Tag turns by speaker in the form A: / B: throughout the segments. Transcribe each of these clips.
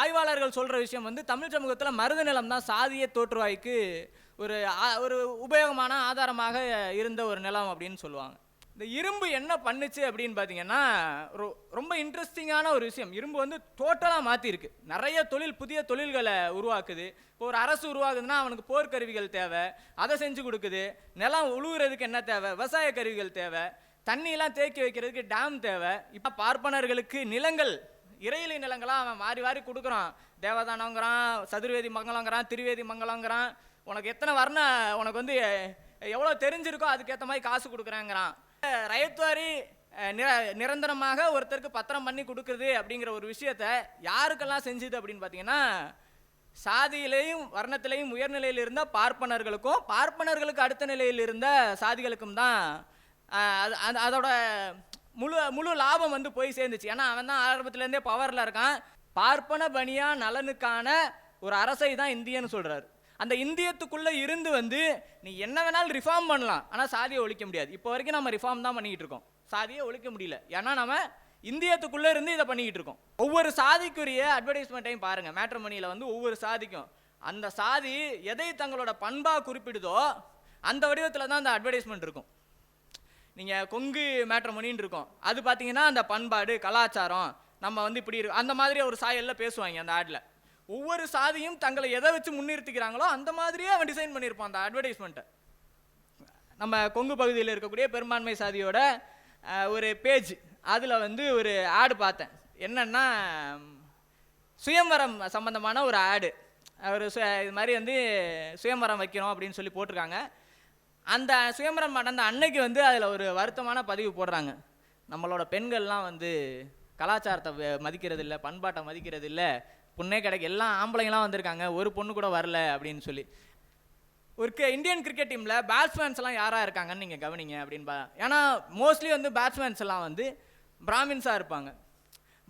A: ஆய்வாளர்கள் சொல்கிற விஷயம் வந்து தமிழ் சமூகத்தில் மருத நிலம் தான் சாதிய தோற்றுவாய்க்கு ஒரு ஒரு உபயோகமான ஆதாரமாக இருந்த ஒரு நிலம் அப்படின்னு சொல்லுவாங்க. இந்த இரும்பு என்ன பண்ணுச்சு அப்படின்னு பார்த்தீங்கன்னா ரொம்ப இன்ட்ரெஸ்டிங்கான ஒரு விஷயம். இரும்பு வந்து டோட்டலாக மாற்றிருக்கு. நிறைய புதிய தொழில்களை உருவாக்குது. இப்போ ஒரு அரசு உருவாகுதுன்னா அவனுக்கு போர்க்கருவிகள் தேவை, அதை செஞ்சு கொடுக்குது. நிலம் உழுவுறதுக்கு என்ன தேவை? விவசாய கருவிகள் தேவை. தண்ணியெல்லாம் தேக்கி வைக்கிறதுக்கு டேம் தேவை. இப்போ பார்ப்பனர்களுக்கு நிலங்கள், இறையிலை நிலங்களாக அவன் மாறி கொடுக்குறான். தேவதானங்கிறான், சதுர்வேதி மங்கலங்கிறான், திருவேதி மங்கலங்கிறான். உனக்கு எத்தனை வர்ணம், உனக்கு வந்து எவ்வளோ தெரிஞ்சிருக்கோ அதுக்கேற்ற மாதிரி காசு கொடுக்குறேங்கிறான். ரயத்வாரி நிரந்தரமாக ஒருத்தருக்கு பத்திரம் பண்ணி கொடுக்குறது அப்படிங்கிற ஒரு விஷயத்த யாருக்கெல்லாம் செஞ்சுது அப்படின்னு பார்த்தீங்கன்னா, சாதியிலையும் வர்ணத்திலையும் உயர்நிலையில் இருந்த பார்ப்பனர்களுக்கும் பார்ப்பனர்களுக்கு அடுத்த நிலையில் இருந்த சாதிகளுக்கும் தான் அதோட முழு லாபம் வந்து போய் சேர்ந்துச்சு. ஏன்னா அவன் தான் ஆரம்பத்துலேருந்தே பவரில் இருக்கான். பார்ப்பன பனியா நலனுக்கான ஒரு அரசை தான் இந்தியன்னு சொல்கிறார். அந்த இந்தியத்துக்குள்ளே இருந்து வந்து நீ என்ன வேணாலும் ரிஃபார்ம் பண்ணலாம், ஆனால் சாதியை ஒழிக்க முடியாது. இப்போ வரைக்கும் நம்ம ரிஃபார்ம் தான் பண்ணிக்கிட்டு இருக்கோம், சாதியை ஒழிக்க முடியல. ஏன்னா நம்ம இந்தியத்துக்குள்ளே இருந்து இதை பண்ணிக்கிட்டு இருக்கோம். ஒவ்வொரு சாதிக்குரிய அட்வர்டைஸ்மெண்ட்டையும் பாருங்கள். மேட்ரிமோனியில் வந்து ஒவ்வொரு சாதிக்கும் அந்த சாதி எதை தங்களோட பண்பாக குறிப்பிடுதோ அந்த வடிவத்தில் தான் அந்த அட்வர்டைஸ்மெண்ட் இருக்கும். நீங்கள் கொங்கு மேட்ரிமோனின்னு இருக்கும், அது பார்த்தீங்கன்னா அந்த பண்பாடு கலாச்சாரம் நம்ம வந்து இப்படி இருக்கும் அந்த மாதிரி ஒரு சாயலில் பேசுவாங்க அந்த ஆடில். ஒவ்வொரு சாதியும் தங்களை எதை வச்சு முன்னிறுத்திக்கிறாங்களோ அந்த மாதிரியே அவன் டிசைன் பண்ணியிருப்பான் அந்த அட்வர்டைஸ்மெண்ட்டை. நம்ம கொங்கு பகுதியில் இருக்கக்கூடிய பெரும்பான்மை சாதியோட ஒரு பேஜ், அதில் வந்து ஒரு ஆடு பார்த்தேன். என்னன்னா சுயம்வரம் சம்பந்தமான ஒரு ஆடு. ஒரு இது மாதிரி வந்து சுயம்வரம் வைக்கிறோம் அப்படின்னு சொல்லி போட்டிருக்காங்க. அந்த சுயம்வரம் நடந்த அன்னைக்கு வந்து அதில் ஒரு வருத்தமான பதிவு போடுறாங்க. நம்மளோட பெண்கள்லாம் வந்து கலாச்சாரத்தை மதிக்கிறது இல்லை, பண்பாட்டை மதிக்கிறது இல்லை, பொண்ணே கிடைக்க எல்லாம் ஆம்பளைங்களாம் வந்திருக்காங்க, ஒரு பொண்ணு கூட வரல அப்படின்னு சொல்லி. ஒரு இந்தியன் கிரிக்கெட் டீமில் பேட்ஸ்மேன்ஸ் எல்லாம் யாராக இருக்காங்கன்னு நீங்கள் கவனிங்க அப்படின்னு ஏன்னா மோஸ்ட்லி வந்து பேட்ஸ்மேன்ஸ் எல்லாம் வந்து பிராமின்ஸாக இருப்பாங்க.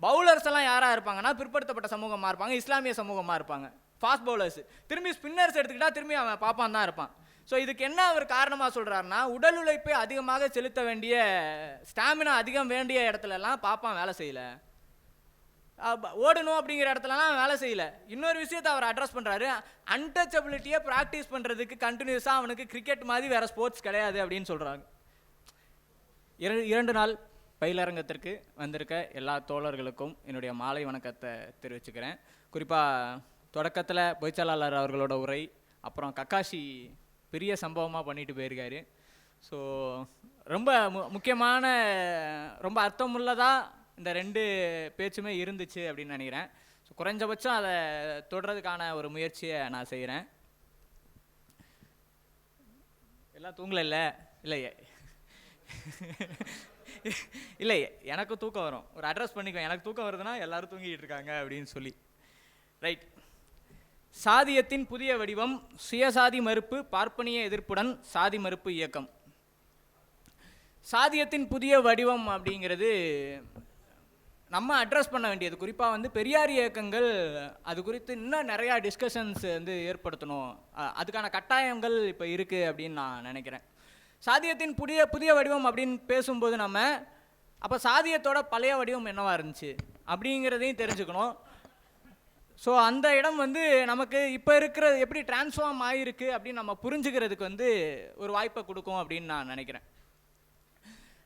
A: பவுலர்ஸ் எல்லாம் யாராக இருப்பாங்கன்னா பிற்படுத்தப்பட்ட சமூகமாக இருப்பாங்க, இஸ்லாமிய சமூகமாக இருப்பாங்க. ஃபாஸ்ட் பவுலர்ஸ் திரும்பி ஸ்பின்னர்ஸ் எடுத்துக்கிட்டால் திரும்பி அவன் பாப்பான் தான் இருப்பான். ஸோ இதுக்கு என்ன அவர் காரணமாக சொல்கிறாருன்னா, உடல் உழைப்பை அதிகமாக செலுத்த வேண்டிய, ஸ்டாமினா அதிகம் வேண்டிய இடத்துலலாம் பாப்பான் வேலை செய்யலை, ஓடணும் அப்படிங்கிற இடத்துலலாம் வேலை செய்யலை. இன்னொரு விஷயத்தை அவர் அட்ரஸ் பண்ணுறாரு, அன்டச்சபிலிட்டியை ப்ராக்டிஸ் பண்ணுறதுக்கு கண்டினியூஸாக அவனுக்கு கிரிக்கெட் மாதிரி வேறு ஸ்போர்ட்ஸ் கிடையாது அப்படின்னு சொல்கிறாங்க. 2 நாள் பயிலரங்கத்திற்கு வந்திருக்க எல்லா தோழர்களுக்கும் என்னுடைய மாலை வணக்கத்தை தெரிவிச்சுக்கிறேன். குறிப்பாக தொடக்கத்தில் பொய்ச்சலாளர் அவர்களோட உரை, அப்புறம் கக்காஷி பெரிய சம்பவமாக பண்ணிட்டு போயிருக்காரு. ஸோ ரொம்ப முக்கியமான, ரொம்ப அர்த்தமுள்ளதாக இந்த 2 பேச்சுமே இருந்துச்சு அப்படின்னு நினைக்கிறேன். ஸோ குறைஞ்சபட்சம் அதை தொடர்றதுக்கான ஒரு முயற்சியை நான் செய்கிறேன். எல்லாம் தூங்கல இல்லையே இல்லை, எனக்கு தூக்கம் வரும். ஒரு அட்ரஸ் பண்ணிக்குவேன், எனக்கு தூக்கம் வருதுன்னா எல்லாரும் தூங்கிட்டு இருக்காங்க அப்படின்னு சொல்லி. ரைட். சாதியத்தின் புதிய வடிவம், சுயசாதி மறுப்பு, பார்ப்பனிய எதிர்ப்புடன் சாதி மறுப்பு இயக்கம். சாதியத்தின் புதிய வடிவம் அப்படிங்கிறது நம்ம அட்ரஸ் பண்ண வேண்டியது. குறிப்பாக வந்து பெரியார் இயக்கங்கள் அது குறித்து இன்னும் நிறையா டிஸ்கஷன்ஸ் வந்து ஏற்படுத்தணும், அதுக்கான கட்டாயங்கள் இப்போ இருக்குது அப்படின்னு நான் நினைக்கிறேன். சாதியத்தின் புதிய வடிவம் அப்படின்னு பேசும்போது நம்ம அப்போ சாதியத்தோட பழைய வடிவம் என்னவாக இருந்துச்சு அப்படிங்கிறதையும் தெரிஞ்சுக்கணும். ஸோ அந்த இடம் வந்து நமக்கு இப்போ இருக்கிற எப்படி டிரான்ஸ்ஃபார்ம் ஆகிருக்கு அப்படின்னு நம்ம புரிஞ்சுக்கிறதுக்கு வந்து ஒரு வாய்ப்பை கொடுக்கும் அப்படின்னு நான் நினைக்கிறேன்.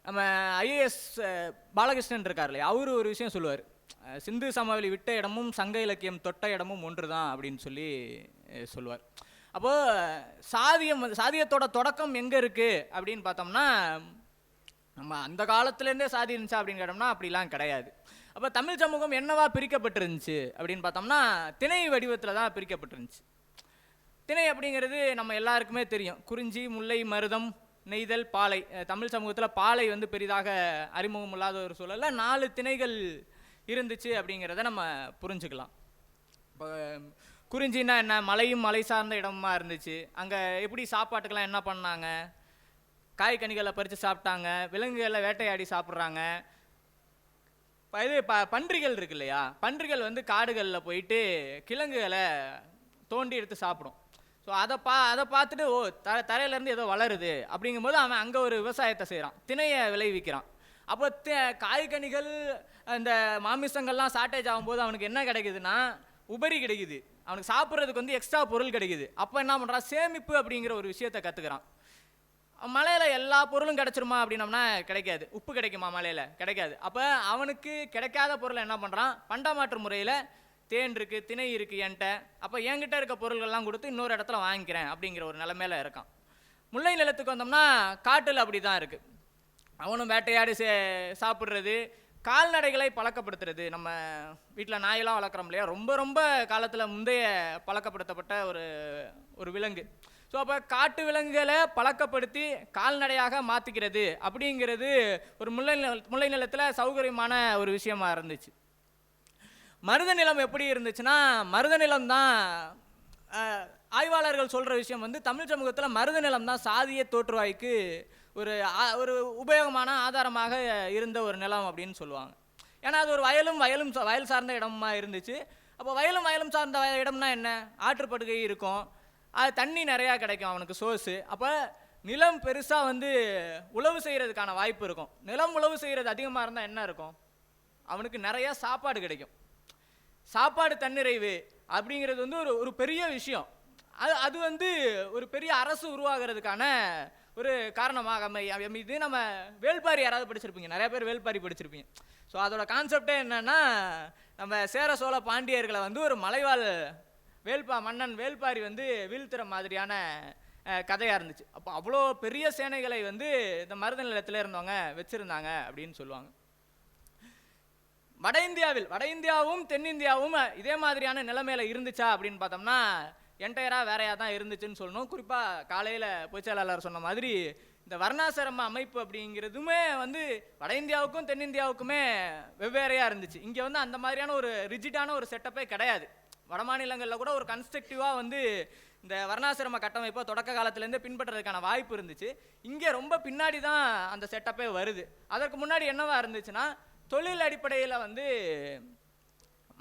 A: நம்ம ஐஏஎஸ் பாலகிருஷ்ணன் இருக்கார் இல்லையா, அவரு ஒரு விஷயம் சொல்லுவார், சிந்து சமவெளி விட்ட இடமும் சங்க இலக்கியம் தொட்ட இடமும் ஒன்று தான் அப்படின்னு சொல்லி சொல்லுவார். அப்போது சாதியத்தோட தொடக்கம் எங்கே இருக்குது அப்படின்னு பார்த்தோம்னா, நம்ம அந்த காலத்துலேருந்தே சாதி இருந்துச்சா அப்படின்னு கேட்டோம்னா அப்படிலாம் கிடையாது. அப்போ தமிழ் சமூகம் என்னவா பிரிக்கப்பட்டிருந்துச்சு அப்படின்னு பார்த்தோம்னா திணை வடிவத்தில் தான் பிரிக்கப்பட்டிருந்துச்சு. திணை அப்படிங்கிறது நம்ம எல்லாருக்குமே தெரியும். குறிஞ்சி, முல்லை, மருதம், நெய்தல், பாலை. தமிழ் சமூகத்தில் பாலை வந்து பெரிதாக அறிமுகம் இல்லாத ஒரு சூழலில் 4 திணைகள் இருந்துச்சு அப்படிங்கிறத நம்ம புரிஞ்சுக்கலாம். இப்போ குறிஞ்சின்னா என்ன, மலையும் மலை சார்ந்த இடமா இருந்துச்சு. அங்கே எப்படி சாப்பாட்டுக்கெல்லாம் என்ன பண்ணாங்க, காய்கனிகளை பறித்து சாப்பிட்டாங்க, விலங்குகளை வேட்டையாடி சாப்பிட்றாங்க. இது பன்றிகள் இருக்கு இல்லையா, பன்றிகள் வந்து காடுகளில் போயிட்டு கிழங்குகளை தோண்டி எடுத்து சாப்பிடும். ஸோ அதை பார்த்துட்டு தரையிலேருந்து ஏதோ வளருது அப்படிங்கும்போது அவன் அங்கே ஒரு விவசாயத்தை செய்கிறான், திணையை விளைவிக்கிறான். அப்போ காய்கனிகள் அந்த மாமிசங்கள்லாம் ஷார்ட்டேஜ் ஆகும்போது அவனுக்கு என்ன கிடைக்குதுன்னா உபரி கிடைக்குது, அவனுக்கு சாப்பிட்றதுக்கு வந்து எக்ஸ்ட்ரா பொருள் கிடைக்குது. அப்போ என்ன பண்ணுறான், சேமிப்பு அப்படிங்கிற ஒரு விஷயத்தை கற்றுக்கிறான். மலையில் எல்லா பொருளும் கிடச்சிருமா அப்படின்னம்னா கிடைக்காது. உப்பு கிடைக்குமா மலையில்? கிடைக்காது. அப்போ அவனுக்கு கிடைக்காத பொருளை என்ன பண்ணுறான், பண்டமாற்று முறையில் தேன் இருக்குது, திணை இருக்குது என்கிட்ட, அப்போ என்கிட்ட இருக்க பொருள்கள்லாம் கொடுத்து இன்னொரு இடத்துல வாங்கிக்கிறேன் அப்படிங்கிற ஒரு நிலைமையில இருக்கான். முல்லை நிலத்துக்கு வந்தோம்னா காட்டில் அப்படி தான் இருக்குது. அவனும் வேட்டையாடி சாப்பிட்றது, கால்நடைகளை பழக்கப்படுத்துறது. நம்ம வீட்டில் நாயெல்லாம் வளர்க்குறோம் இல்லையா, ரொம்ப ரொம்ப காலத்தில் முந்தைய பழக்கப்படுத்தப்பட்ட ஒரு விலங்கு. ஸோ அப்போ காட்டு விலங்குகளை பழக்கப்படுத்தி கால்நடையாக மாற்றிக்கிறது அப்படிங்கிறது ஒரு முல்லை நிலத்தில் சௌகரியமான ஒரு விஷயமா இருந்துச்சு. மருத நிலம் எப்படி இருந்துச்சுன்னா, மருத நிலம் தான் ஆய்வாளர்கள் சொல்கிற விஷயம் வந்து தமிழ் சமூகத்தில் மருத நிலம் தான் சாதிய தோற்றுவாய்க்கு ஒரு உபயோகமான ஆதாரமாக இருந்த ஒரு நிலம் அப்படின்னு சொல்லுவாங்க. ஏன்னா அது ஒரு வயல் சார்ந்த இடமா இருந்துச்சு. அப்போ வயலும் சார்ந்த இடம்னா என்ன, ஆற்றுப்படுகை இருக்கும், அது தண்ணி நிறையா கிடைக்கும் அவனுக்கு சோர்ஸு. அப்போ நிலம் பெருசாக வந்து உழவு செய்கிறதுக்கான வாய்ப்பு இருக்கும். நிலம் உழவு செய்கிறது அதிகமாக இருந்தால் என்ன இருக்கும், அவனுக்கு நிறையா சாப்பாடு கிடைக்கும். சாப்பாடு தன்னிறைவு அப்படிங்கிறது வந்து ஒரு பெரிய விஷயம். அது வந்து ஒரு பெரிய அரசு உருவாகிறதுக்கான ஒரு காரணமாக அமைது. நம்ம வேள்பாரி யாராவது படிச்சிருப்பீங்க, நிறைய பேர் வேள்பாரி படிச்சிருப்பீங்க. ஸோ அதோட கான்செப்டே என்னன்னா, நம்ம சேர சோழ பாண்டியர்களை வந்து ஒரு மலைவாழ் மன்னன் வேள்பாரி வந்து வீழ்த்துற மாதிரியான கதையாக இருந்துச்சு. அப்போ அவ்வளோ பெரிய சேனைகளை வந்து இந்த மருத நிலத்தில் இருந்தவங்க வச்சுருந்தாங்க அப்படின்னு சொல்லுவாங்க. வட இந்தியாவும் தென்னிந்தியாவும் இதே மாதிரியான நிலைமையில இருந்துச்சா அப்படின்னு பார்த்தோம்னா என்டையராக வேறையாக தான் இருந்துச்சுன்னு சொல்லணும். குறிப்பாக காலையில் பொதுச்செயலாளர் சொன்ன மாதிரி இந்த வர்ணாசிரம அமைப்பு அப்படிங்கிறதுமே வந்து வட இந்தியாவுக்கும் தென்னிந்தியாவுக்குமே வெவ்வேறையாக இருந்துச்சு. இங்கே வந்து அந்த மாதிரியான ஒரு ரிஜிட்டான ஒரு செட்டப்பே கிடையாது. வட மாநிலங்களில் கூட ஒரு கன்ஸ்ட்ரக்டிவாக வந்து இந்த வர்ணாசிரம கட்டமைப்பை தொடக்க காலத்துலேருந்து பின்பற்றுறதுக்கான வாய்ப்பு இருந்துச்சு. இங்கே ரொம்ப பின்னாடி தான் அந்த செட்டப்பே வருது. அதற்கு முன்னாடி என்னவா இருந்துச்சுன்னா, தொழில் அடிப்படையில் வந்து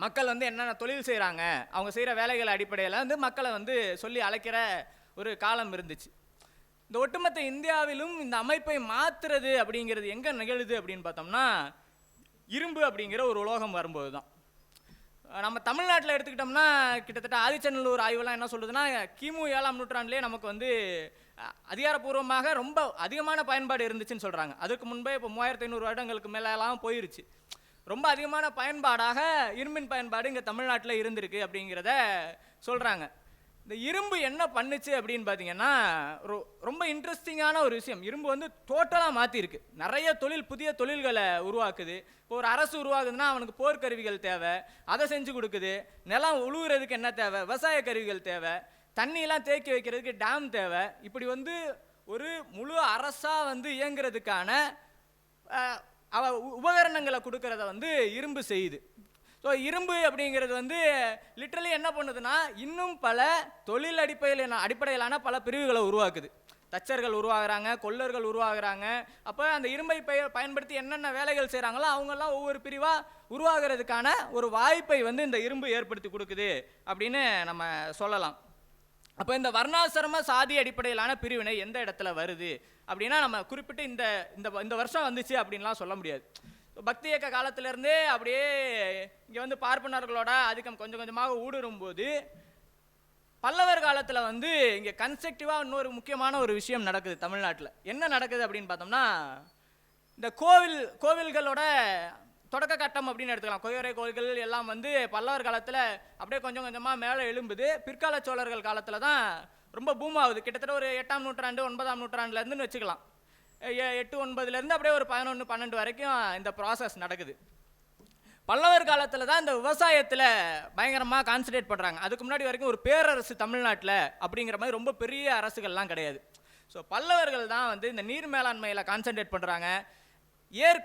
A: மக்கள் வந்து என்னென்ன தொழில் செய்கிறாங்க, அவங்க செய்கிற வேலைகள் அடிப்படையில் வந்து மக்களை வந்து சொல்லி அழைக்கிற ஒரு காலம் இருந்துச்சு. இந்த ஒட்டுமொத்த இந்தியாவிலும் இந்த அமைப்பை மாற்றுறது அப்படிங்கிறது எங்கே நிகழுது அப்படின்னு பார்த்தோம்னா, இரும்பு அப்படிங்கிற ஒரு உலோகம் வரும்போது தான். நம்ம தமிழ்நாட்டில் எடுத்துக்கிட்டோம்னா கிட்டத்தட்ட ஆதிச்சநல்லூர் ஆய்வெல்லாம் என்ன சொல்லுதுன்னா, கிமு 7ஆம் நூற்றாண்டுலேயே நமக்கு வந்து அதிகாரப்பூர்வமாக ரொம்ப அதிகமான பயன்பாடு இருந்துச்சுன்னு சொல்கிறாங்க. அதுக்கு முன்பே இப்போ 3500 வருடங்களுக்கு மேலெல்லாம் போயிருச்சு. ரொம்ப அதிகமான பயன்பாடாக இரும்பின் பயன்பாடு இங்கே தமிழ்நாட்டில் இருந்திருக்கு அப்படிங்கிறத சொல்கிறாங்க. இந்த இரும்பு என்ன பண்ணுச்சு அப்படின்னு பார்த்தீங்கன்னா, ரொம்ப இன்ட்ரெஸ்டிங்கான ஒரு விஷயம். இரும்பு வந்து டோட்டலாக மாற்றிருக்கு. நிறைய புதிய தொழில்களை உருவாக்குது. இப்போ ஒரு அரசு உருவாகுதுன்னா அவனுக்கு போர்க்கருவிகள் தேவை, அதை செஞ்சு கொடுக்குது. நிலம் உழுவுறதுக்கு என்ன தேவை, விவசாய கருவிகள் தேவை. தண்ணியெல்லாம் தேக்கி வைக்கிறதுக்கு டேம் தேவை. இப்படி வந்து ஒரு முழு அரசாக வந்து இயங்குறதுக்கான உபகரணங்களை கொடுக்கறத வந்து இரும்பு செய்யுது. ஸோ இரும்பு அப்படிங்கிறது வந்து லிட்ரலி என்ன பண்ணுதுன்னா, இன்னும் பல தொழில் அடிப்படையிலான பல பிரிவுகளை உருவாக்குது. தச்சர்கள் உருவாகிறாங்க, கொல்லர்கள் உருவாகிறாங்க. அப்போ அந்த இரும்பை பயன்படுத்தி என்னென்ன வேலைகள் செய்கிறாங்களோ அவங்கெல்லாம் ஒவ்வொரு பிரிவாக உருவாகிறதுக்கான ஒரு வாய்ப்பை வந்து இந்த இரும்பு ஏற்படுத்தி கொடுக்குது அப்படின்னு நம்ம சொல்லலாம். அப்போ இந்த வர்ணாசிரம சாதி அடிப்படையிலான பிரிவினை எந்த இடத்துல வருது அப்படின்னா, நம்ம குறிப்பிட்டு இந்த வருஷம் வந்துச்சு அப்படின்லாம் சொல்ல முடியாது. பக்தி இயக்க காலத்திலேருந்தே அப்படியே இங்கே வந்து பார்ப்பனர்களோட ஆதிக்கம் கொஞ்சம் கொஞ்சமாக ஊடுருவும் போது, பல்லவர் காலத்தில் வந்து இங்கே கன்ஸ்ட்ரக்டிவாக இன்னொரு முக்கியமான ஒரு விஷயம் நடக்குது தமிழ்நாட்டில். என்ன நடக்குது அப்படின்னு பார்த்தோம்னா, இந்த கோவில்களோட தொடக்க கட்டம் அப்படின்னு எடுத்துக்கலாம். கொய்யோரை கோயில்கள் எல்லாம் வந்து பல்லவர் காலத்தில் அப்படியே கொஞ்சம் கொஞ்சமாக மேலே எழும்புது. பிற்கால சோழர்கள் காலத்தில் தான் ரொம்ப பூம் ஆகுது. கிட்டத்தட்ட ஒரு 8ஆம் நூற்றாண்டு 9ஆம் நூற்றாண்டுலேருந்துன்னு வச்சுக்கலாம். 8-9லேருந்து அப்படியே ஒரு 11-12 வரைக்கும் இந்த ப்ராசஸ் நடக்குது. பல்லவர் காலத்தில் தான் இந்த விவசாயத்தில் பயங்கரமாக கான்சன்ட்ரேட் பண்ணுறாங்க. அதுக்கு முன்னாடி வரைக்கும் ஒரு பேரரசு தமிழ்நாட்டில் அப்படிங்கிற மாதிரி ரொம்ப பெரிய அரசுகள்லாம் கிடையாது. ஸோ பல்லவர்கள் தான் வந்து இந்த நீர் மேலாண்மையில் கான்சன்ட்ரேட் பண்ணுறாங்க.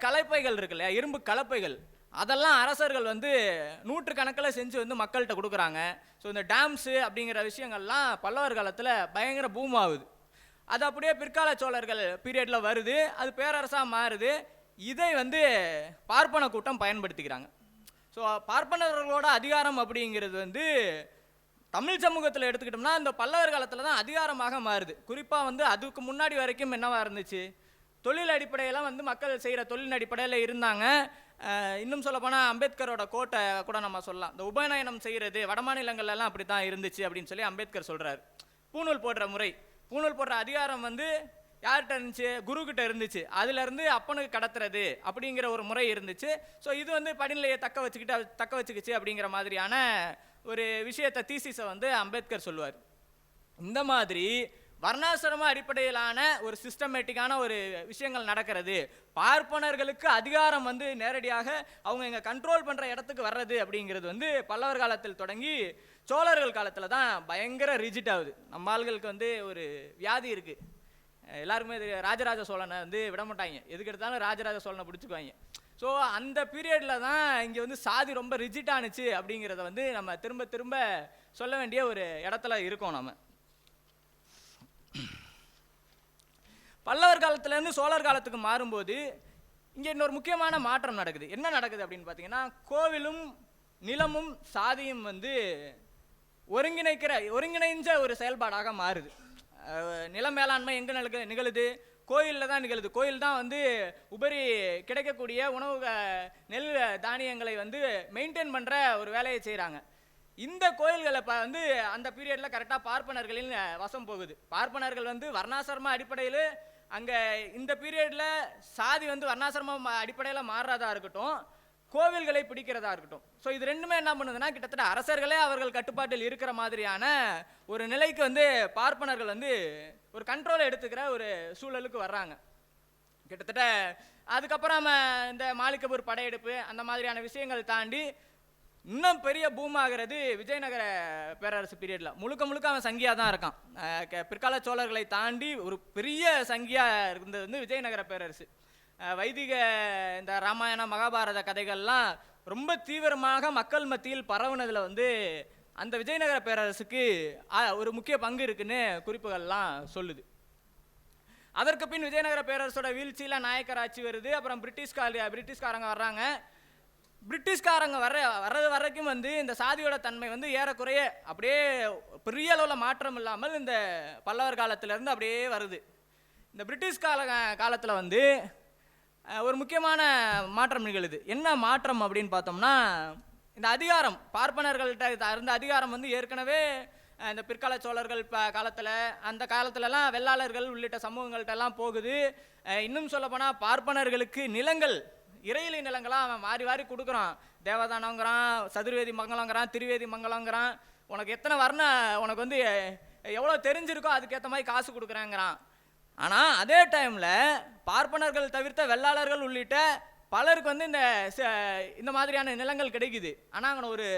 A: கலப்பைகள் இருக்கு இல்லையா, இரும்பு கலப்பைகள், அதெல்லாம் அரசர்கள் வந்து நூற்றுக்கணக்கில் செஞ்சு வந்து மக்கள்கிட்ட கொடுக்குறாங்க. ஸோ இந்த டேம்ஸு அப்படிங்கிற விஷயங்கள்லாம் பல்லவர் காலத்தில் பயங்கர பூம் ஆகுது. அது அப்படியே பிற்கால சோழர்கள் பீரியடில் வருது, அது பேரரசாக மாறுது. இதை வந்து பார்ப்பன கூட்டம் பயன்படுத்திக்கிறாங்க. ஸோ பார்ப்பனர்களோட அதிகாரம் அப்படிங்கிறது வந்து தமிழ் சமூகத்தில் எடுத்துக்கிட்டோம்னா இந்த பல்லவர் காலத்தில் தான் அதிகாரமாக மாறுது. குறிப்பாக வந்து அதுக்கு முன்னாடி வரைக்கும் என்னவா இருந்துச்சு, தொழில் அடிப்படையெல்லாம் வந்து மக்கள் செய்கிற தொழில் அடிப்படையில் இருந்தாங்க. இன்னும் சொல்லப்போனால் அம்பேத்கரோட கோட்டை கூட நம்ம சொல்லலாம். இந்த உபநயனம் செய்கிறது வடமாநிலங்கள்லாம் அப்படி தான் இருந்துச்சு அப்படின்னு சொல்லி அம்பேத்கர் சொல்கிறார். பூணூல் போடுற முறை, பூணூல் போடுற அதிகாரம் வந்து யார்கிட்ட இருந்துச்சு? குருக்கிட்ட இருந்துச்சு. அதுலேருந்து அப்பனுக்கு கடத்துறது அப்படிங்கிற ஒரு முறை இருந்துச்சு. ஸோ இது வந்து படிநிலையை தக்க வச்சுக்கிச்சு அப்படிங்கிற மாதிரியான ஒரு விஷயத்தை தீசிஸை வந்து அம்பேத்கர் சொல்லுவார். இந்த மாதிரி வர்ணாசிரம அடிப்படையிலான ஒரு சிஸ்டமேட்டிக்கான ஒரு விஷயங்கள் நடக்கிறது, பார்ப்பனர்களுக்கு அதிகாரம் வந்து நேரடியாக அவங்க இங்கே கண்ட்ரோல் பண்ணுற இடத்துக்கு வர்றது அப்படிங்கிறது வந்து பல்லவர் காலத்தில் தொடங்கி சோழர்கள் காலத்தில் தான் பயங்கர ரிஜிட் ஆகுது. நம்ம ஆள்களுக்கு வந்து ஒரு வியாதி இருக்குது. எல்லாருக்குமே ராஜராஜ சோழனை வந்து விட மாட்டாங்க, எதுக்கு எடுத்தாலும் ராஜராஜ சோழனை பிடிச்சிக்குவாங்க. ஸோ அந்த பீரியடில் தான் இங்கே வந்து சாதி ரொம்ப ரிஜிட் ஆணுச்சு அப்படிங்கிறத வந்து நம்ம திரும்ப திரும்ப சொல்ல வேண்டிய ஒரு இடத்துல இருக்கோம். நம்ம பல்லவர் காலத்துலேருந்து சோழர் காலத்துக்கு மாறும்போது இங்கே இன்னொரு முக்கியமான மாற்றம் நடக்குது. என்ன நடக்குது அப்படின்னு பார்த்தீங்கன்னா, கோவிலும் நிலமும் சாதியும் வந்து ஒருங்கிணைஞ்ச ஒரு செயல்பாடாக மாறுது. நில மேலாண்மை எங்கே நிகழுது? கோயிலில் தான் நிகழுது. கோயில் தான் வந்து உபரி கிடைக்கக்கூடிய உணவு நெல் தானியங்களை வந்து மெயின்டைன் பண்ணுற ஒரு வேலையை செய்கிறாங்க. இந்த கோயில்களை வந்து அந்த பீரியடில் கரெக்டாக பார்ப்பனர்களின் வசம் போகுது. பார்ப்பனர்கள் வந்து வர்ணாசிரம அடிப்படையில் அங்கே இந்த பீரியடில் சாதி வந்து வர்ணாசிரம அடிப்படையில் மாறுறதா இருக்கட்டும், கோவில்களை பிடிக்கிறதா இருக்கட்டும். ஸோ இது ரெண்டுமே என்ன பண்ணுதுன்னா, கிட்டத்தட்ட அரசர்களே அவர்கள் கட்டுப்பாட்டில் இருக்கிற மாதிரியான ஒரு நிலைக்கு வந்து பார்ப்பனர்கள் வந்து ஒரு கண்ட்ரோலை எடுத்துக்கிற ஒரு சூழலுக்கு வர்றாங்க. கிட்டத்தட்ட அதுக்கப்புறம் இந்த மாலிகபூர் படையெடுப்பு அந்த மாதிரியான விஷயங்கள் தாண்டி இன்னும் பெரிய பூம் ஆகிறது விஜயநகர பேரரசு பீரியடில். முழுக்க அவன் சங்கியாக தான் இருக்கான். பிற்கால சோழர்களை தாண்டி ஒரு பெரிய சங்கியாக இருந்தது வந்து விஜயநகர பேரரசு. வைதிக இந்த ராமாயண மகாபாரத கதைகள்லாம் ரொம்ப தீவிரமாக மக்கள் மத்தியில் பரவுனதில் வந்து அந்த விஜயநகர பேரரசுக்கு ஒரு முக்கிய பங்கு இருக்குன்னு குறிப்புகள்லாம் சொல்லுது. அதற்கு பின் விஜயநகர பேரரசோட வீழ்ச்சியில் நாயக்கர் ஆட்சி வருது. அப்புறம் பிரிட்டிஷ்காரங்க வர்றாங்க. பிரிட்டிஷ்காரங்க வர்றது வரைக்கும் வந்து இந்த சாதியோட தன்மை வந்து ஏறக்குறைய அப்படியே பெரிய அளவில் மாற்றம் இல்லாமல் இந்த பல்லவர் காலத்திலேருந்து அப்படியே வருது. இந்த பிரிட்டிஷ் காலத்தில் வந்து ஒரு முக்கியமான மாற்றம் நிகழுது. என்ன மாற்றம் அப்படின்னு பார்த்தோம்னா, இந்த அதிகாரம் பார்ப்பனர்கள்ட்ட இருந்த அதிகாரம் வந்து ஏற்கனவே இந்த பிற்கால சோழர்கள் அந்த காலத்துலலாம் வெள்ளாளர்கள் உள்ளிட்ட சமூகங்கள்ட்டெல்லாம் போகுது. இன்னும் சொல்லப்போனால் பார்ப்பனர்களுக்கு நிலங்கள், இறையிலி நிலங்களாக அவன் மாறி கொடுக்குறான். தேவதானங்கிறான், சதுர்வேதி மங்கலங்கிறான், திருவேதி மங்கலங்கிறான். உனக்கு எத்தனை உனக்கு வந்து எவ்வளோ தெரிஞ்சிருக்கோ அதுக்கேற்ற மாதிரி காசு கொடுக்குறேங்கிறான். ஆனால் அதே டைமில் பார்ப்பனர்கள் தவிர்த்த வெள்ளாளர்கள் உள்ளிட்ட பலருக்கு வந்து இந்த மாதிரியான நிலங்கள் கிடைக்குது. ஆனால் அங்கே ஒரு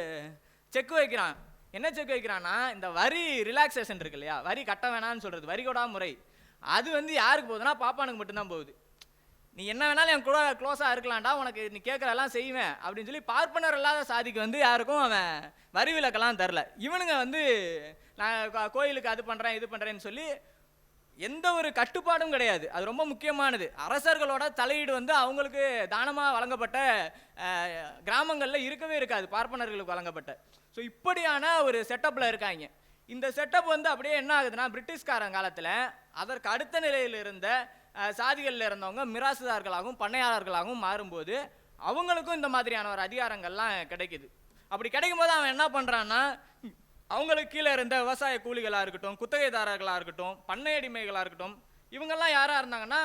A: செக் வைக்கிறான். என்ன செக் வைக்கிறான்னா, இந்த வரி ரிலாக்ஸேஷன் இருக்கு இல்லையா, வரி கட்ட வேணான்னு சொல்கிறது, வரிகொடா முறை, அது வந்து யாருக்கு போகுதுன்னா பாப்பானுக்கு மட்டும்தான் போகுது. நீ என்ன வேணாலும் என் கூட க்ளோஸாக இருக்கலாம்டா, உனக்கு நீ கேட்குறதெல்லாம் செய்வேன் அப்படின்னு சொல்லி பார்ப்பனர் இல்லாத சாதிக்கு வந்து யாருக்கும் அவன் வரி விலக்கெல்லாம் தரல. இவனுங்க வந்து நான் கோயிலுக்கு அது பண்ணுறேன் இது பண்ணுறேன்னு சொல்லி எந்த ஒரு கட்டுப்பாடும் கிடையாது. அது ரொம்ப முக்கியமானது. அரசர்களோட தலையீடு வந்து அவங்களுக்கு தானமாக வழங்கப்பட்ட கிராமங்களில் இருக்கவே இருக்காது, பார்ப்பனர்களுக்கு வழங்கப்பட்ட. ஸோ இப்படியான ஒரு செட்டப்பில் இருக்காங்க. இந்த செட்டப் வந்து அப்படியே என்ன ஆகுதுன்னா, பிரிட்டிஷ்காரன் காலத்தில் அதற்கு அடுத்த நிலையில் இருந்த சாதிகளில் இருந்தவங்க மிராசுதார்களாகவும் பண்ணையாளர்களாகவும் மாறும்போது அவங்களுக்கும் இந்த மாதிரியான ஒரு அதிகாரங்கள்லாம் கிடைக்குது. அப்படி கிடைக்கும்போது அவன் என்ன பண்ணுறான்னா, அவங்களுக்கு கீழே இருந்த விவசாய கூலிகளாக இருக்கட்டும், குத்தகைதாரர்களாக இருக்கட்டும், பண்ணையடிமைகளாக இருக்கட்டும், இவங்கெல்லாம் யாராக இருந்தாங்கன்னா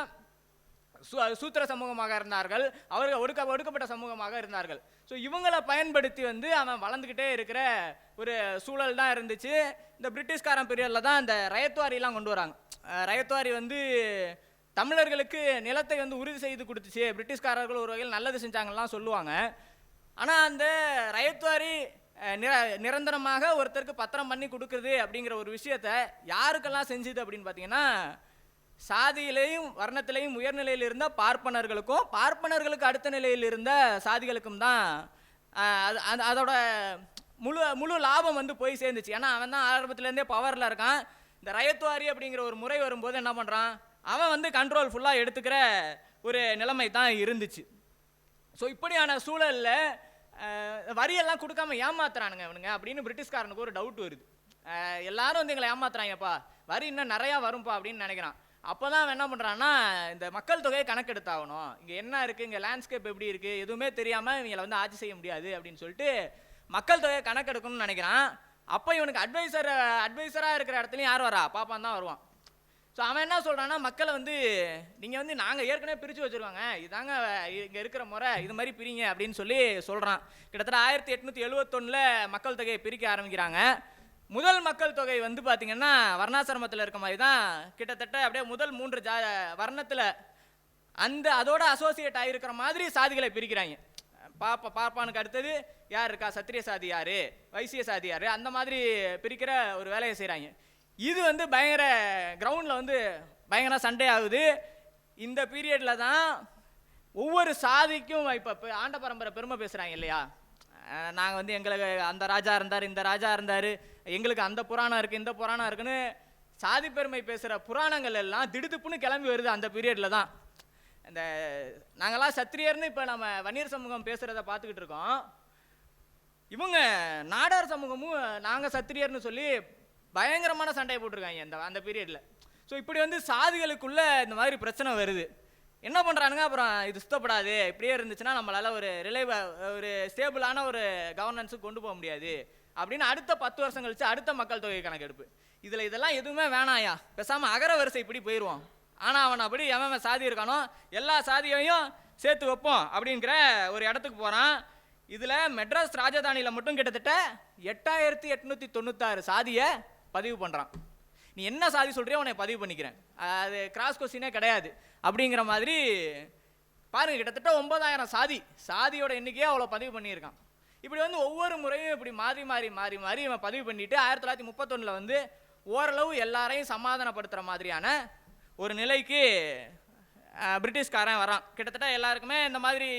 A: சூத்திர சமூகமாக இருந்தார்கள். அவர்கள் ஒடுக்கப்பட்ட சமூகமாக இருந்தார்கள். ஸோ இவங்களை பயன்படுத்தி வந்து அவன் வளர்ந்துக்கிட்டே இருக்கிற ஒரு சூழல் தான் இருந்துச்சு. இந்த பிரிட்டிஷ்காரன் பீரியடில் தான் இந்த ரயத்வாரிலாம் கொண்டு வராங்க. ரயத்வாரி வந்து தமிழர்களுக்கு நிலத்தை வந்து உறுதி செய்து கொடுத்துச்சு, பிரிட்டிஷ்காரர்கள் ஒரு வகையில் நல்லது செஞ்சாங்கலாம் சொல்லுவாங்க. ஆனால் அந்த ரயத்வாரி நிரந்தரமாக ஒருத்தருக்கு பத்திரம் பண்ணி கொடுக்குறது அப்படிங்கிற ஒரு விஷயத்த யாருக்கெல்லாம் செஞ்சுது அப்படின்னு பார்த்தீங்கன்னா, சாதியிலையும் வர்ணத்திலையும் உயர்நிலையில் இருந்த பார்ப்பனர்களுக்கும் பார்ப்பனர்களுக்கு அடுத்த நிலையில் இருந்த சாதிகளுக்கும் தான் அதோட முழு லாபம் வந்து போய் சேர்ந்துச்சு. ஏன்னா அவன் தான் ஆரம்பத்துலேருந்தே பவரில் இருக்கான். இந்த ரயத்வாரி அப்படிங்கிற ஒரு முறை வரும்போது என்ன பண்ணுறான், அவன் வந்து கண்ட்ரோல் ஃபுல்லாக எடுத்துக்கிற ஒரு நிலைமை தான் இருந்துச்சு. ஸோ இப்படியான சூழலில் வரியெல்லாம் கொடுக்காம ஏமாத்துறானுங்க இவனுங்க அப்படின்னு பிரிட்டிஷ்காரனுக்கு ஒரு டவுட் வருது. எல்லாரும் வந்து எங்களை ஏமாத்துறாங்கப்பா, வரி இன்னும் நிறையா வரும்ப்பா அப்படின்னு நினைக்கிறான். அப்போ தான் அவன் என்ன பண்ணுறான்னா, இந்த மக்கள் தொகையை கணக்கெடுத்தாகணும், இங்கே என்ன இருக்குது, இங்கே லேண்ட்ஸ்கேப் எப்படி இருக்குது, எதுவுமே தெரியாமல் இவங்களை வந்து ஆட்சி செய்ய முடியாது அப்படின்னு சொல்லிட்டு மக்கள் தொகையை கணக்கெடுக்கணும்னு நினைக்கிறான். அப்போ இவனுக்கு அட்வைசராக இருக்கிற இடத்துலையும் யார் வரா, பாப்பான் தான் வருவான். ஸோ அவன் என்ன சொல்கிறான்னா, மக்களை வந்து நீங்கள் வந்து நாங்கள் ஏற்கனவே பிரித்து வச்சுருவாங்க, இதாங்க இங்கே இருக்கிற முறை, இது மாதிரி பிரிங்க அப்படின்னு சொல்லி சொல்கிறான். கிட்டத்தட்ட 1871 மக்கள் தொகையை பிரிக்க ஆரம்பிக்கிறாங்க. முதல் மக்கள் தொகை வந்து பார்த்திங்கன்னா வர்ணாசிரமத்தில் இருக்க மாதிரி தான், கிட்டத்தட்ட அப்படியே முதல் 3 வர்ணத்தில் அதோட அசோசியேட் ஆகிருக்கிற மாதிரி சாதிகளை பிரிக்கிறாங்க. பாப்பானுக்கு அடுத்தது யார் இருக்கா, சத்திரிய சாதி யார், வைசிய சாதி யார், அந்த மாதிரி பிரிக்கிற ஒரு வேலையை செய்கிறாங்க. இது வந்து பயங்கர கிரவுண்டில் வந்து பயங்கர சண்டை ஆகுது. இந்த பீரியடில் தான் ஒவ்வொரு சாதிக்கும் இப்போ ஆண்ட பரம்பரை பெருமை பேசுகிறாங்க இல்லையா, நாங்கள் வந்து எங்களுக்கு அந்த ராஜா இருந்தார், இந்த ராஜா இருந்தார், எங்களுக்கு அந்த புராணம் இருக்குது, இந்த புராணம் இருக்குன்னு சாதி பெருமை பேசுகிற புராணங்கள் எல்லாம் திடுதுப்புன்னு கிளம்பி வருது அந்த பீரியடில் தான். இந்த நாங்களாம் சத்திரியர்னு இப்போ நம்ம வன்னியர் சமூகம் பேசுகிறத பார்த்துக்கிட்டு இருக்கோம். இவங்க நாடார் சமூகமும் நாங்கள் சத்திரியர்னு சொல்லி பயங்கரமான சண்டையை போட்டிருக்காங்க அந்த பீரியடில். ஸோ இப்படி வந்து சாதிகளுக்குள்ளே இந்த மாதிரி பிரச்சனை வருது. என்ன பண்ணுறானுங்க, அப்புறம் இது சுத்தப்படாது, இப்படியே இருந்துச்சுன்னா நம்மளால் ஒரு ஸ்டேபிளான ஒரு கவர்னன்ஸுக்கு கொண்டு போக முடியாது அப்படின்னு அடுத்த 10 வருஷம் கழிச்சு அடுத்த மக்கள் தொகை கணக்கெடுப்பு. இதெல்லாம் எதுவுமே வேணாயா, பேசாமல் அகர வரிசை இப்படி போயிடுவோம், ஆனால் அவன் அப்படி எவன் சாதி இருக்கானோ எல்லா சாதியையும் சேர்த்து வைப்போம் அப்படிங்கிற ஒரு இடத்துக்கு போகிறான். இதில் மெட்ராஸ் ராஜதானியில் மட்டும் கிட்டத்தட்ட 8896 சாதியை பதிவு பண்ணுறான். நீ என்ன சாதி சொல்கிறியோ உன்னை பதிவு பண்ணிக்கிறேன், அது கிராஸ் கொஸ்டினே கிடையாது அப்படிங்கிற மாதிரி. பாருங்கள், கிட்டத்தட்ட 9000 சாதியோட எண்ணிக்கையே அவ்வளோ பதிவு பண்ணியிருக்கான். இப்படி வந்து ஒவ்வொரு முறையும் இப்படி மாறி மாறி மாறி மாறி இவன் பதிவு பண்ணிட்டு 1931 வந்து ஓரளவு எல்லாரையும் சமாதானப்படுத்துகிற மாதிரியான ஒரு நிலைக்கு பிரிட்டிஷ்காரன் வரான். கிட்டத்தட்ட எல்லாருக்குமே இந்த மாதிரி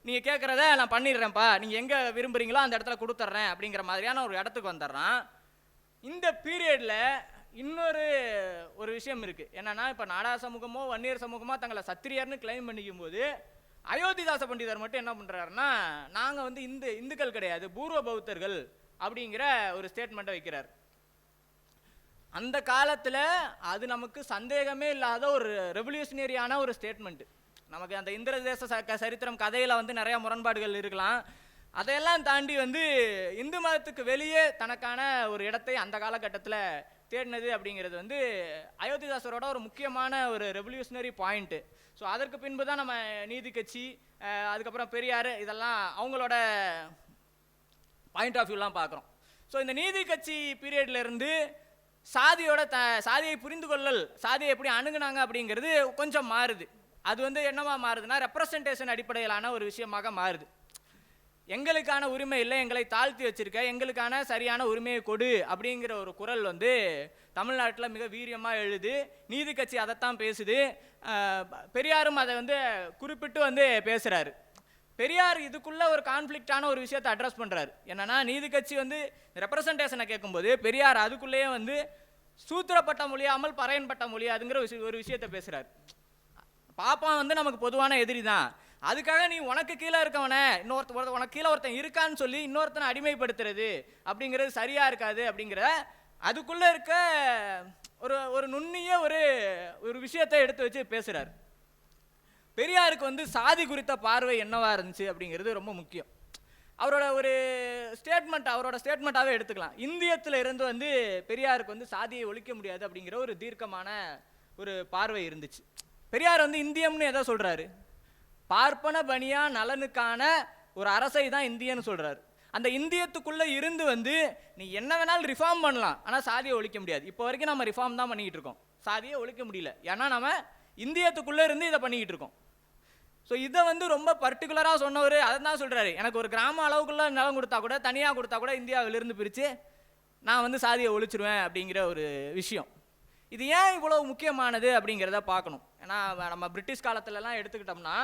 A: நீங்கள் கேட்குறத நான் பண்ணிடுறேன்ப்பா, நீங்கள் எங்கே விரும்புகிறீங்களோ அந்த இடத்துல கொடுத்துட்றேன் அப்படிங்கிற மாதிரியான ஒரு இடத்துக்கு வந்துடுறான். இந்த பீரியடில் ஒரு விஷயம் இருக்குது என்னன்னா, இப்போ நாடார் சமூகமோ வன்னியர் சமூகமோ தங்களை சத்திரியர்னு கிளைம் பண்ணிக்கும் போது அயோத்திதாச பண்டிதர் மட்டும் என்ன பண்ணுறாருன்னா, நாங்கள் வந்து இந்துக்கள் கிடையாது, பூர்வ பௌத்தர்கள் அப்படிங்கிற ஒரு ஸ்டேட்மெண்ட்டை வைக்கிறார். அந்த காலத்தில் அது நமக்கு சந்தேகமே இல்லாத ஒரு ரெவல்யூஷனரியான ஒரு ஸ்டேட்மெண்ட்டு. நமக்கு அந்த இந்திரதேச சரித்திரம் கதையில் வந்து நிறையா முரண்பாடுகள் இருக்கலாம், அதையெல்லாம் தாண்டி வந்து இந்து மதத்துக்கு வெளியே தனக்கான ஒரு இடத்தை அந்த காலகட்டத்தில் தேடினது அப்படிங்கிறது வந்து அயோத்திதாசரோட ஒரு முக்கியமான ஒரு ரெவல்யூஷனரி பாயிண்ட்டு. ஸோ அதற்கு பின்பு தான் நம்ம நீதி கட்சி, அதுக்கப்புறம் பெரியார், இதெல்லாம் அவங்களோட பாயிண்ட் ஆஃப் வியூலாம் பார்க்குறோம். ஸோ இந்த நீதி கட்சி பீரியட்லேருந்து சாதியை புரிந்து கொள்ளல், சாதியை எப்படி அணுகுனாங்க அப்படிங்கிறது கொஞ்சம் மாறுது. அது வந்து என்னவா மாறுதுன்னா, ரெப்ரசன்டேஷன் அடிப்படையிலான ஒரு விஷயமாக மாறுது. எங்களுக்கான உரிமை இல்லை, எங்களை தாழ்த்தி வச்சிருக்க, எங்களுக்கான சரியான உரிமையை கொடு அப்படிங்கிற ஒரு குரல் வந்து தமிழ்நாட்டில் மிக வீரியமாக எழுது. நீதி கட்சி அதைத்தான் பேசுது. பெரியாரும் அதை வந்து குறிப்பிட்டு வந்து பேசுகிறாரு. பெரியார் இதுக்குள்ளே ஒரு கான்ஃப்ளிக்டான ஒரு விஷயத்தை அட்ரஸ் பண்ணுறாரு. என்னென்னா, நீதி கட்சி வந்து ரெப்ரசன்டேஷனை கேட்கும்போது பெரியார் அதுக்குள்ளேயே வந்து சூத்திரப்பட்ட மொழியாமல் பறையன்பட்ட மொழியாதுங்கிற ஒரு விஷயத்தை பேசுகிறார். பாப்பான் வந்து நமக்கு பொதுவான எதிரி தான், அதுக்காக நீ உனக்கு கீழே இருக்கவனை உனக்கு கீழே ஒருத்தன் இருக்கான்னு சொல்லி இன்னொருத்தனை அடிமைப்படுத்துறது அப்படிங்கிறது சரியாக இருக்காது அப்படிங்கிற அதுக்குள்ளே இருக்க ஒரு நுண்ணிய ஒரு விஷயத்தை எடுத்து வச்சு பேசுகிறார். பெரியாருக்கு வந்து சாதி குறித்த பார்வை என்னவா இருந்துச்சு அப்படிங்கிறது ரொம்ப முக்கியம். அவரோட ஸ்டேட்மெண்ட்டாகவே எடுத்துக்கலாம். இந்தியத்தில் இருந்து வந்து பெரியாருக்கு வந்து சாதியை ஒழிக்க முடியாது அப்படிங்கிற ஒரு தீர்க்கமான ஒரு பார்வை இருந்துச்சு. பெரியார் வந்து இந்தியம்னு எதை சொல்கிறாரு, பார்ப்பன பனியா நலனுக்கான ஒரு அரசை தான் இந்தியன்னு சொல்கிறாரு. அந்த இந்தியத்துக்குள்ளே இருந்து வந்து நீ என்ன வேணாலும் ரிஃபார்ம் பண்ணலாம், ஆனால் சாதியை ஒழிக்க முடியாது. இப்போ வரைக்கும் நம்ம ரிஃபார்ம் தான் பண்ணிக்கிட்டு இருக்கோம், சாதியை ஒழிக்க முடியல, ஏன்னா நம்ம இந்தியத்துக்குள்ளே இருந்து இதை பண்ணிக்கிட்டு இருக்கோம். ஸோ இதை வந்து ரொம்ப பர்டிகுலராக சொன்னவர் அதை தான் சொல்கிறாரு, எனக்கு ஒரு கிராம அளவுக்குள்ளே நிலம் கொடுத்தா கூட, தனியாக கொடுத்தா கூட இந்தியாவிலிருந்து பிரித்து நான் வந்து சாதியை ஒழிச்சிருவேன் அப்படிங்கிற ஒரு விஷயம். இது ஏன் இவ்வளோ முக்கியமானது அப்படிங்கிறத பார்க்கணும். ஏன்னா நம்ம பிரிட்டிஷ் காலத்துலலாம் எடுத்துக்கிட்டோம்னா,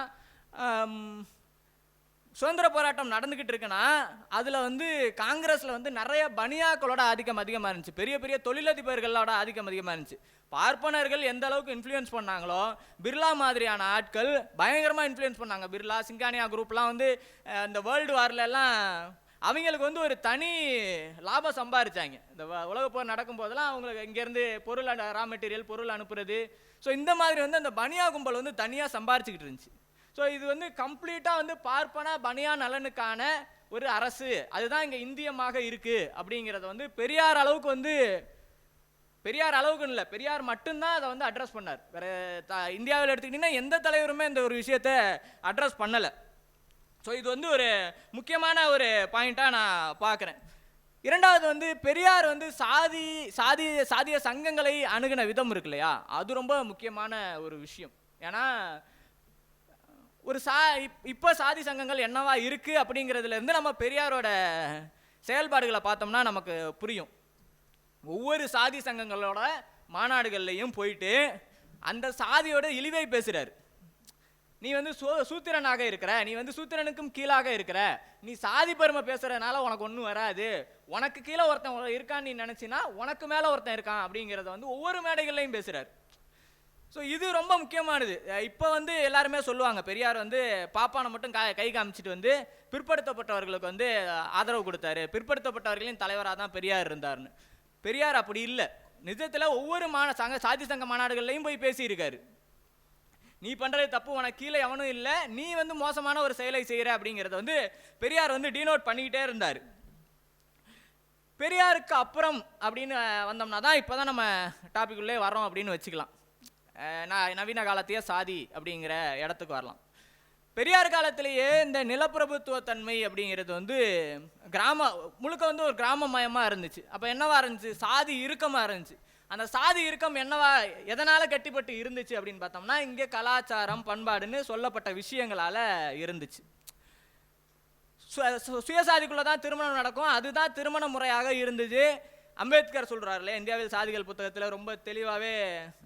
A: சுதந்திர போராட்டம் நடந்துக்கிட்டு இருக்குன்னா அதில் வந்து காங்கிரஸில் வந்து நிறைய பனியாக்களோட ஆதிக்கம் அதிகமாக இருந்துச்சு, பெரிய பெரிய தொழிலதிபர்களோட ஆதிக்கம் அதிகமாக இருந்துச்சு. பார்ப்பனர்கள் எந்த அளவுக்கு இன்ஃப்ளூயன்ஸ் பண்ணாங்களோ, பிர்லா மாதிரியான ஆட்கள் பயங்கரமாக இன்ஃப்ளூயன்ஸ் பண்ணாங்க. பிர்லா, சிங்கானியா குரூப்லாம் வந்து இந்த வேர்ல்டு வார்லெல்லாம் அவங்களுக்கு வந்து ஒரு தனி லாபம் சம்பாரிச்சாங்க. இந்த உலகப் போர் நடக்கும் போதெல்லாம் அவங்களுக்கு இங்கேருந்து பொருள் ரா மெட்டீரியல் பொருள் அனுப்புறது, ஸோ இந்த மாதிரி வந்து அந்த பனியா கும்பல் வந்து தனியாக சம்பாரிச்சுக்கிட்டு இருந்துச்சு. ஸோ இது வந்து கம்ப்ளீட்டாக வந்து பார்ப்பன பனியா நலனுக்கான ஒரு அரசு, அதுதான் இங்கே இந்தியமாக இருக்குது அப்படிங்கிறத வந்து பெரியார் அளவுக்கு இல்லை, பெரியார் மட்டும்தான் அதை வந்து அட்ரஸ் பண்ணார். வேறு இந்தியாவில் எடுத்துக்கிட்டிங்கன்னா எந்த தலைவருமே இந்த ஒரு விஷயத்தை அட்ரஸ் பண்ணலை. ஸோ இது வந்து ஒரு முக்கியமான ஒரு பாயிண்ட்டாக நான் பார்க்குறேன். இரண்டாவது வந்து பெரியார் வந்து சாதிய சங்கங்களை அணுகின விதம் இருக்கு இல்லையா, அது ரொம்ப முக்கியமான ஒரு விஷயம். ஏன்னா ஒரு இப்போ சாதி சங்கங்கள் என்னவா இருக்கு அப்படிங்கிறதுலேருந்து நம்ம பெரியாரோட செயல்பாடுகளை பார்த்தோம்னா நமக்கு புரியும். ஒவ்வொரு சாதி சங்கங்களோட மாநாடுகள்லையும் போயிட்டு அந்த சாதியோட இழிவை பேசுகிறார். நீ வந்து சூத்திரனாக இருக்கிற, நீ வந்து சூத்திரனுக்கும் கீழாக இருக்கிற, நீ சாதி பெருமை பேசுறதுனால உனக்கு ஒன்றும் வராது, உனக்கு கீழே ஒருத்தன் இருக்கான்னு நீ நினச்சின்னா உனக்கு மேலே ஒருத்தன் இருக்கான் அப்படிங்கிறத வந்து ஒவ்வொரு மேடைகள்லையும் பேசுகிறார். ஸோ இது ரொம்ப முக்கியமானது. இப்போ வந்து எல்லாருமே சொல்லுவாங்க பெரியார் வந்து பாப்பானை மட்டும் கை காமிச்சிட்டு வந்து பிற்படுத்தப்பட்டவர்களுக்கு வந்து ஆதரவு கொடுத்தாரு, பிற்படுத்தப்பட்டவர்களின் தலைவராக தான் பெரியார் இருந்தார்னு. பெரியார் அப்படி இல்லை. நிஜத்தில் ஒவ்வொரு சாதி சங்க மாநாடுகள்லையும் போய் பேசியிருக்காரு. நீ பண்ணுறது தப்பு, உனக்கு கீழே எவனும் இல்லை, நீ வந்து மோசமான ஒரு செயலை செய்கிற அப்படிங்கிறத வந்து பெரியார் வந்து டீனோட் பண்ணிக்கிட்டே இருந்தார். பெரியாருக்கு அப்புறம் அப்படின்னு வந்தோம்னா தான் இப்போ தான் நம்ம டாபிக்குள்ளே வரோம் அப்படின்னு வச்சுக்கலாம். நவீன காலத்தையே சாதி அப்படிங்கிற இடத்துக்கு வரலாம். பெரியார் காலத்திலேயே இந்த நிலப்பிரபுத்துவத்தன்மை அப்படிங்கிறது வந்து முழுக்க வந்து ஒரு கிராமமயமாக இருந்துச்சு. அப்போ என்னவா இருந்துச்சு, சாதி இறுக்கமாக இருந்துச்சு. அந்த சாதி இறுக்கம் என்னவா எதனால் கட்டிப்பட்டு இருந்துச்சு அப்படின்னு பார்த்தோம்னா இங்கே கலாச்சாரம் பண்பாடுன்னு சொல்லப்பட்ட விஷயங்களால் இருந்துச்சு. சுயசாதிக்குள்ளே தான் திருமணம் நடக்கும், அதுதான் திருமண முறையாக இருந்துச்சு. அம்பேத்கர் சொல்கிறாருல்ல, இந்தியாவில் சாதிகள் புத்தகத்தில் ரொம்ப தெளிவாகவே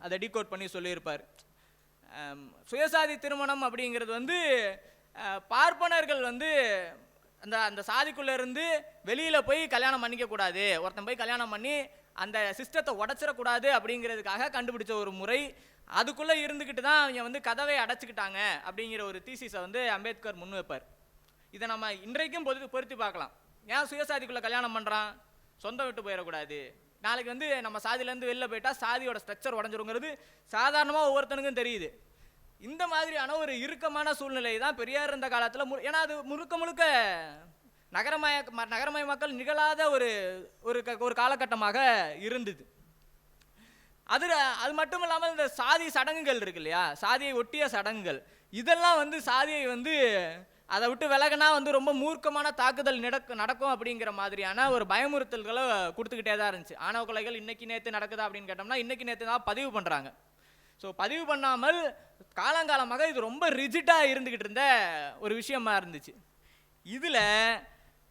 A: அதை டீகோட் பண்ணி சொல்லியிருப்பார். சுயசாதி திருமணம் அப்படிங்கிறது வந்து பார்ப்பனர்கள் வந்து அந்த சாதிக்குள்ளே இருந்து வெளியில் போய் கல்யாணம் பண்ணிக்கக்கூடாது, ஒருத்தன் போய் கல்யாணம் பண்ணி அந்த சிஸ்டத்தை உடச்சிடக்கூடாது அப்படிங்கிறதுக்காக கண்டுபிடிச்ச ஒரு முறை. அதுக்குள்ளே இருந்துக்கிட்டு தான் அவங்க வந்து கதவை அடைச்சிக்கிட்டாங்க அப்படிங்கிற ஒரு தீசிஸை வந்து அம்பேத்கர் முன் வைப்பார். இதை நம்ம இன்றைக்கும் பொருத்தி பார்க்கலாம். ஏன் சுயசாதிக்குள்ளே கல்யாணம் பண்ணுறான், சொந்தம் விட்டு போயிடக்கூடாது, நாளைக்கு வந்து நம்ம சாதியிலேருந்து வெளில போயிட்டா சாதியோட ஸ்ட்ரக்சர் உடஞ்சிருங்கிறது சாதாரணமாக ஒவ்வொருத்தனுக்கும் தெரியுது. இந்த மாதிரியான ஒரு இறுக்கமான சூழ்நிலை தான் பெரியார் இருந்த காலத்தில் ஏன்னா அது முழுக்க நகரமயமாக்கல் நிகழாத ஒரு காலகட்டமாக இருந்தது. அது மட்டும் இல்லாமல் இந்த சாதி சடங்குகள் இருக்கு இல்லையா, சாதியை ஒட்டிய சடங்குகள், இதெல்லாம் வந்து சாதியை வந்து அதை விட்டு விலகினா வந்து ரொம்ப மூர்க்கமான தாக்குதல் நடக்கும் அப்படிங்கிற மாதிரியான ஒரு பயமுறுத்தல்களை கொடுத்துக்கிட்டே தான் இருந்துச்சு. ஆணவ கொலைகள் இன்னைக்கு நேற்று நடக்குதா அப்படின்னு கேட்டோம்னா இன்னைக்கு நேற்று தான் பதிவு பண்ணுறாங்க. ஸோ பதிவு பண்ணாமல் காலங்காலமாக இது ரொம்ப ரிஜிட்டாக இருந்துக்கிட்டு இருந்த ஒரு விஷயமா இருந்துச்சு. இதில்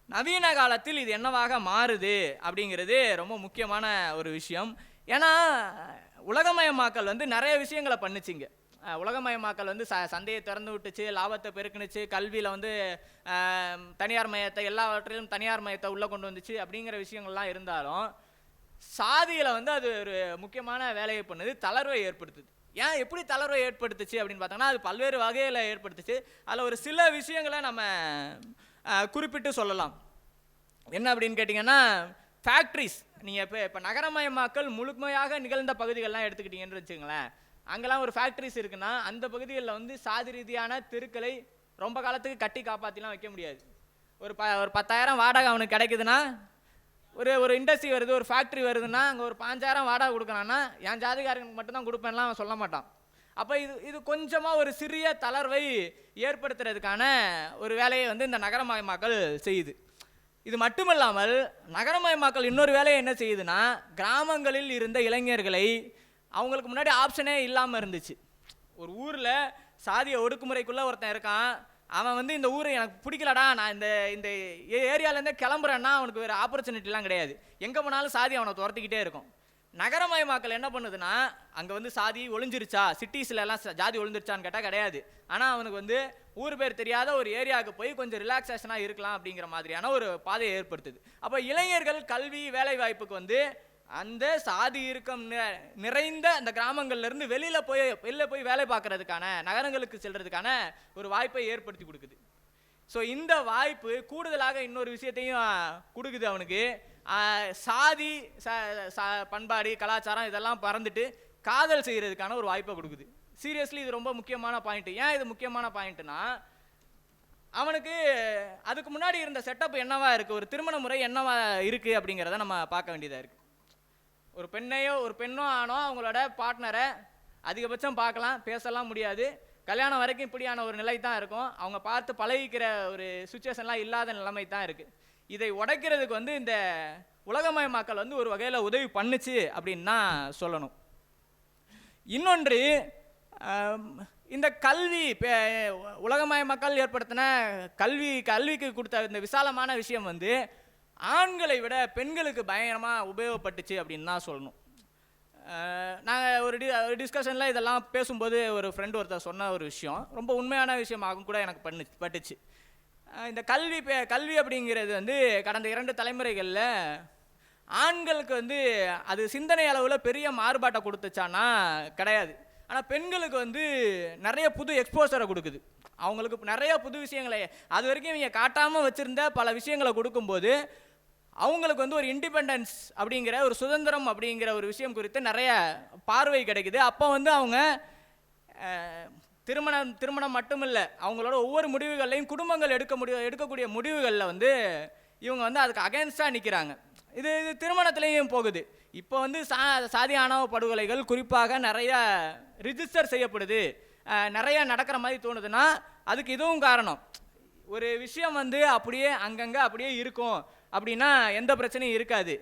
A: நவீன காலத்தில் இது என்னவாக மாறுது அப்படிங்கிறது ரொம்ப முக்கியமான ஒரு விஷயம். ஏன்னா உலகமயமாக்கல் வந்து நிறைய விஷயங்களை பண்ணுச்சுங்க. உலகமயமாக்கல் வந்து சந்தையை திறந்து விட்டுச்சு, லாபத்தை பெருக்குனுச்சு, கல்வியில் வந்து தனியார் மயத்தை எல்லாவற்றிலும் தனியார் மயத்தை உள்ளே கொண்டு வந்துச்சு அப்படிங்கிற விஷயங்கள்லாம் இருந்தாலும் சாதியில் வந்து அது ஒரு முக்கியமான வேலையை பண்ணுது, தளர்வை ஏற்படுத்துது. ஏன் எப்படி தளர்வை ஏற்படுத்துச்சு அப்படின்னு பார்த்தோம்னா அது பல்வேறு வகையில் ஏற்படுத்துச்சு. அதில் ஒரு சில விஷயங்களை நம்ம குறிப்பிட்டு சொல்லலாம். என்ன அப்படின்னு கேட்டிங்கன்னா ஃபேக்ட்ரிஸ். நீங்கள் இப்போ நகரமயமாக்கல் முழுமையாக நிகழ்ந்த பகுதிகள்லாம் எடுத்துக்கிட்டீங்கன்னு வச்சுங்களேன், அங்கெல்லாம் ஒரு ஃபேக்ட்ரிஸ் இருக்குன்னா அந்த பகுதிகளில் வந்து சாதி ரீதியான தெருக்களை ரொம்ப காலத்துக்கு கட்டி காப்பாற்றிலாம் வைக்க முடியாது. ஒரு 10,000 வாடகை அவனுக்கு கிடைக்குதுன்னா, ஒரு இண்டஸ்ட்ரி வருது, ஒரு ஃபேக்ட்ரி வருதுன்னா அங்கே ஒரு 5,000 வாடகை கொடுக்குறான்னா என் ஜாதிகாரனுக்கு மட்டும்தான் கொடுப்பேன்லாம் அவன் சொல்ல மாட்டான். அப்போ இது கொஞ்சமாக ஒரு சிறிய தளர்வை ஏற்படுத்துறதுக்கான ஒரு வேலையை வந்து இந்த நகரமயமாக்கல் செய்யுது. இது மட்டுமல்லாமல் நகரமயமாக்கல் இன்னொரு வேலையை என்ன செய்யுதுன்னா, கிராமங்களில் இருந்த இளைஞர்களை, அவங்களுக்கு முன்னாடி ஆப்ஷனே இல்லாமல் இருந்துச்சு. ஒரு ஊரில் சாதிய ஒடுக்குமுறைக்குள்ளே ஒருத்தன் இருக்கான், அவன் வந்து இந்த ஊரை எனக்கு பிடிக்கலடா, நான் இந்த ஏரியாவிலேருந்தே கிளம்புறேன்னா அவனுக்கு வேறு ஆப்பர்ச்சுனிட்டிலாம் கிடையாது, எங்கே போனாலும் சாதி அவனை துரத்திக்கிட்டே இருக்கும். நகரமயமாக்கல் என்ன பண்ணுதுன்னா, அங்கே வந்து சாதி ஒளிஞ்சிருச்சா, சிட்டிஸ்லாம் ஜாதி ஒளிஞ்சிருச்சான்னு கேட்டால் கிடையாது. ஆனால் அவனுக்கு வந்து ஊர் பேர் தெரியாத ஒரு ஏரியாவுக்கு போய் கொஞ்சம் ரிலாக்ஸேஷனாக இருக்கலாம் அப்படிங்கிற மாதிரியான ஒரு பாதையை ஏற்படுத்துது. அப்போ இளைஞர்கள் கல்வி வேலை வாய்ப்புக்கு வந்து அந்த சாதி இறுக்கம் நிறைந்த அந்த கிராமங்கள்லேருந்து வெளியில் போய் வேலை பார்க்கறதுக்கான, நகரங்களுக்கு செல்றதுக்கான ஒரு வாய்ப்பை ஏற்படுத்தி கொடுக்குது. ஸோ இந்த வாய்ப்பு கூடுதலாக இன்னொரு விஷயத்தையும் கொடுக்குது அவனுக்கு. சாதி பண்பாடு கலாச்சாரம் இதெல்லாம் பறந்துட்டு காதல் செய்கிறதுக்கான ஒரு வாய்ப்பை கொடுக்குது. சீரியஸ்லி இது ரொம்ப முக்கியமான பாயிண்ட்டு. ஏன் இது முக்கியமான பாயிண்ட்டுனா, அவனுக்கு அதுக்கு முன்னாடி இருந்த செட்டப் என்னவா இருக்குது, ஒரு திருமண முறை என்னவா இருக்குது அப்படிங்கிறத நம்ம பார்க்க வேண்டியதாக இருக்குது. ஒரு பெண்ணோ ஆணோ அவங்களோட பார்ட்னரை அதிகபட்சம் பார்க்கலாம், பேசலாம் முடியாது. கல்யாணம் வரைக்கும் இப்படியான ஒரு நிலை தான் இருக்கும். அவங்க பார்த்து பழகிக்கிற ஒரு சுச்சுவேஷன்லாம் இல்லாத நிலைமை தான் இருக்குது. இதை உடைக்கிறதுக்கு வந்து இந்த உலகமயமாக்கல் வந்து ஒரு வகையில் உதவி பண்ணுச்சு அப்படின்னு தான் சொல்லணும். இன்னொன்று, இந்த கல்வி உலகமயமாக்கல் ஏற்படுத்தின கல்விக்கு கொடுத்த இந்த விசாலமான விஷயம் வந்து ஆண்களை விட பெண்களுக்கு பயங்கரமாக உபயோகப்பட்டுச்சு அப்படின்னு தான் சொல்லணும். நாங்கள் ஒரு டிஸ்கஷனில் இதெல்லாம் பேசும்போது ஒரு ஃப்ரெண்டு ஒருத்தர் சொன்ன ஒரு விஷயம் ரொம்ப உண்மையான விஷயமாகவும் கூட எனக்கு பட்டுச்சு. இந்த கல்வி அப்படிங்கிறது வந்து கடந்த 2 தலைமுறைகளில் ஆண்களுக்கு வந்து அது சிந்தனை அளவில் பெரிய மாறுபாட்டை கொடுத்துச்சானா கிடையாது. ஆனால் பெண்களுக்கு வந்து நிறைய புது எக்ஸ்போசரை கொடுக்குது. அவங்களுக்கு நிறைய புது விஷயங்களை அது வரைக்கும் இவங்க காட்டாமல் வச்சுருந்த பல விஷயங்களை கொடுக்கும்போது அவங்களுக்கு வந்து ஒரு இண்டிபெண்டன்ஸ் அப்படிங்கிற ஒரு சுதந்திரம் அப்படிங்கிற ஒரு விஷயம் குறித்து நிறைய பார்வை கிடைக்குது. அப்போ வந்து அவங்க திருமணம் மட்டும் இல்லை, அவங்களோட ஒவ்வொரு முடிவுகள்லையும் குடும்பங்கள் எடுக்கக்கூடிய முடிவுகளில் வந்து இவங்க வந்து அதுக்கு அகேன்ஸ்டாக நிற்கிறாங்க. இது திருமணத்துலேயும் போகுது. இப்போ வந்து சாதி ஆணவ படுகொலைகள் குறிப்பாக நிறைய ரிஜிஸ்டர் செய்யப்படுது, நிறைய நடக்கிற மாதிரி தோணுதுன்னா அதுக்கு இதுவும் காரணம். ஒரு விஷயம் வந்து அப்படியே அங்கங்கே அப்படியே இருக்கும் அப்படின்னா எந்த பிரச்சனையும் இருக்காது.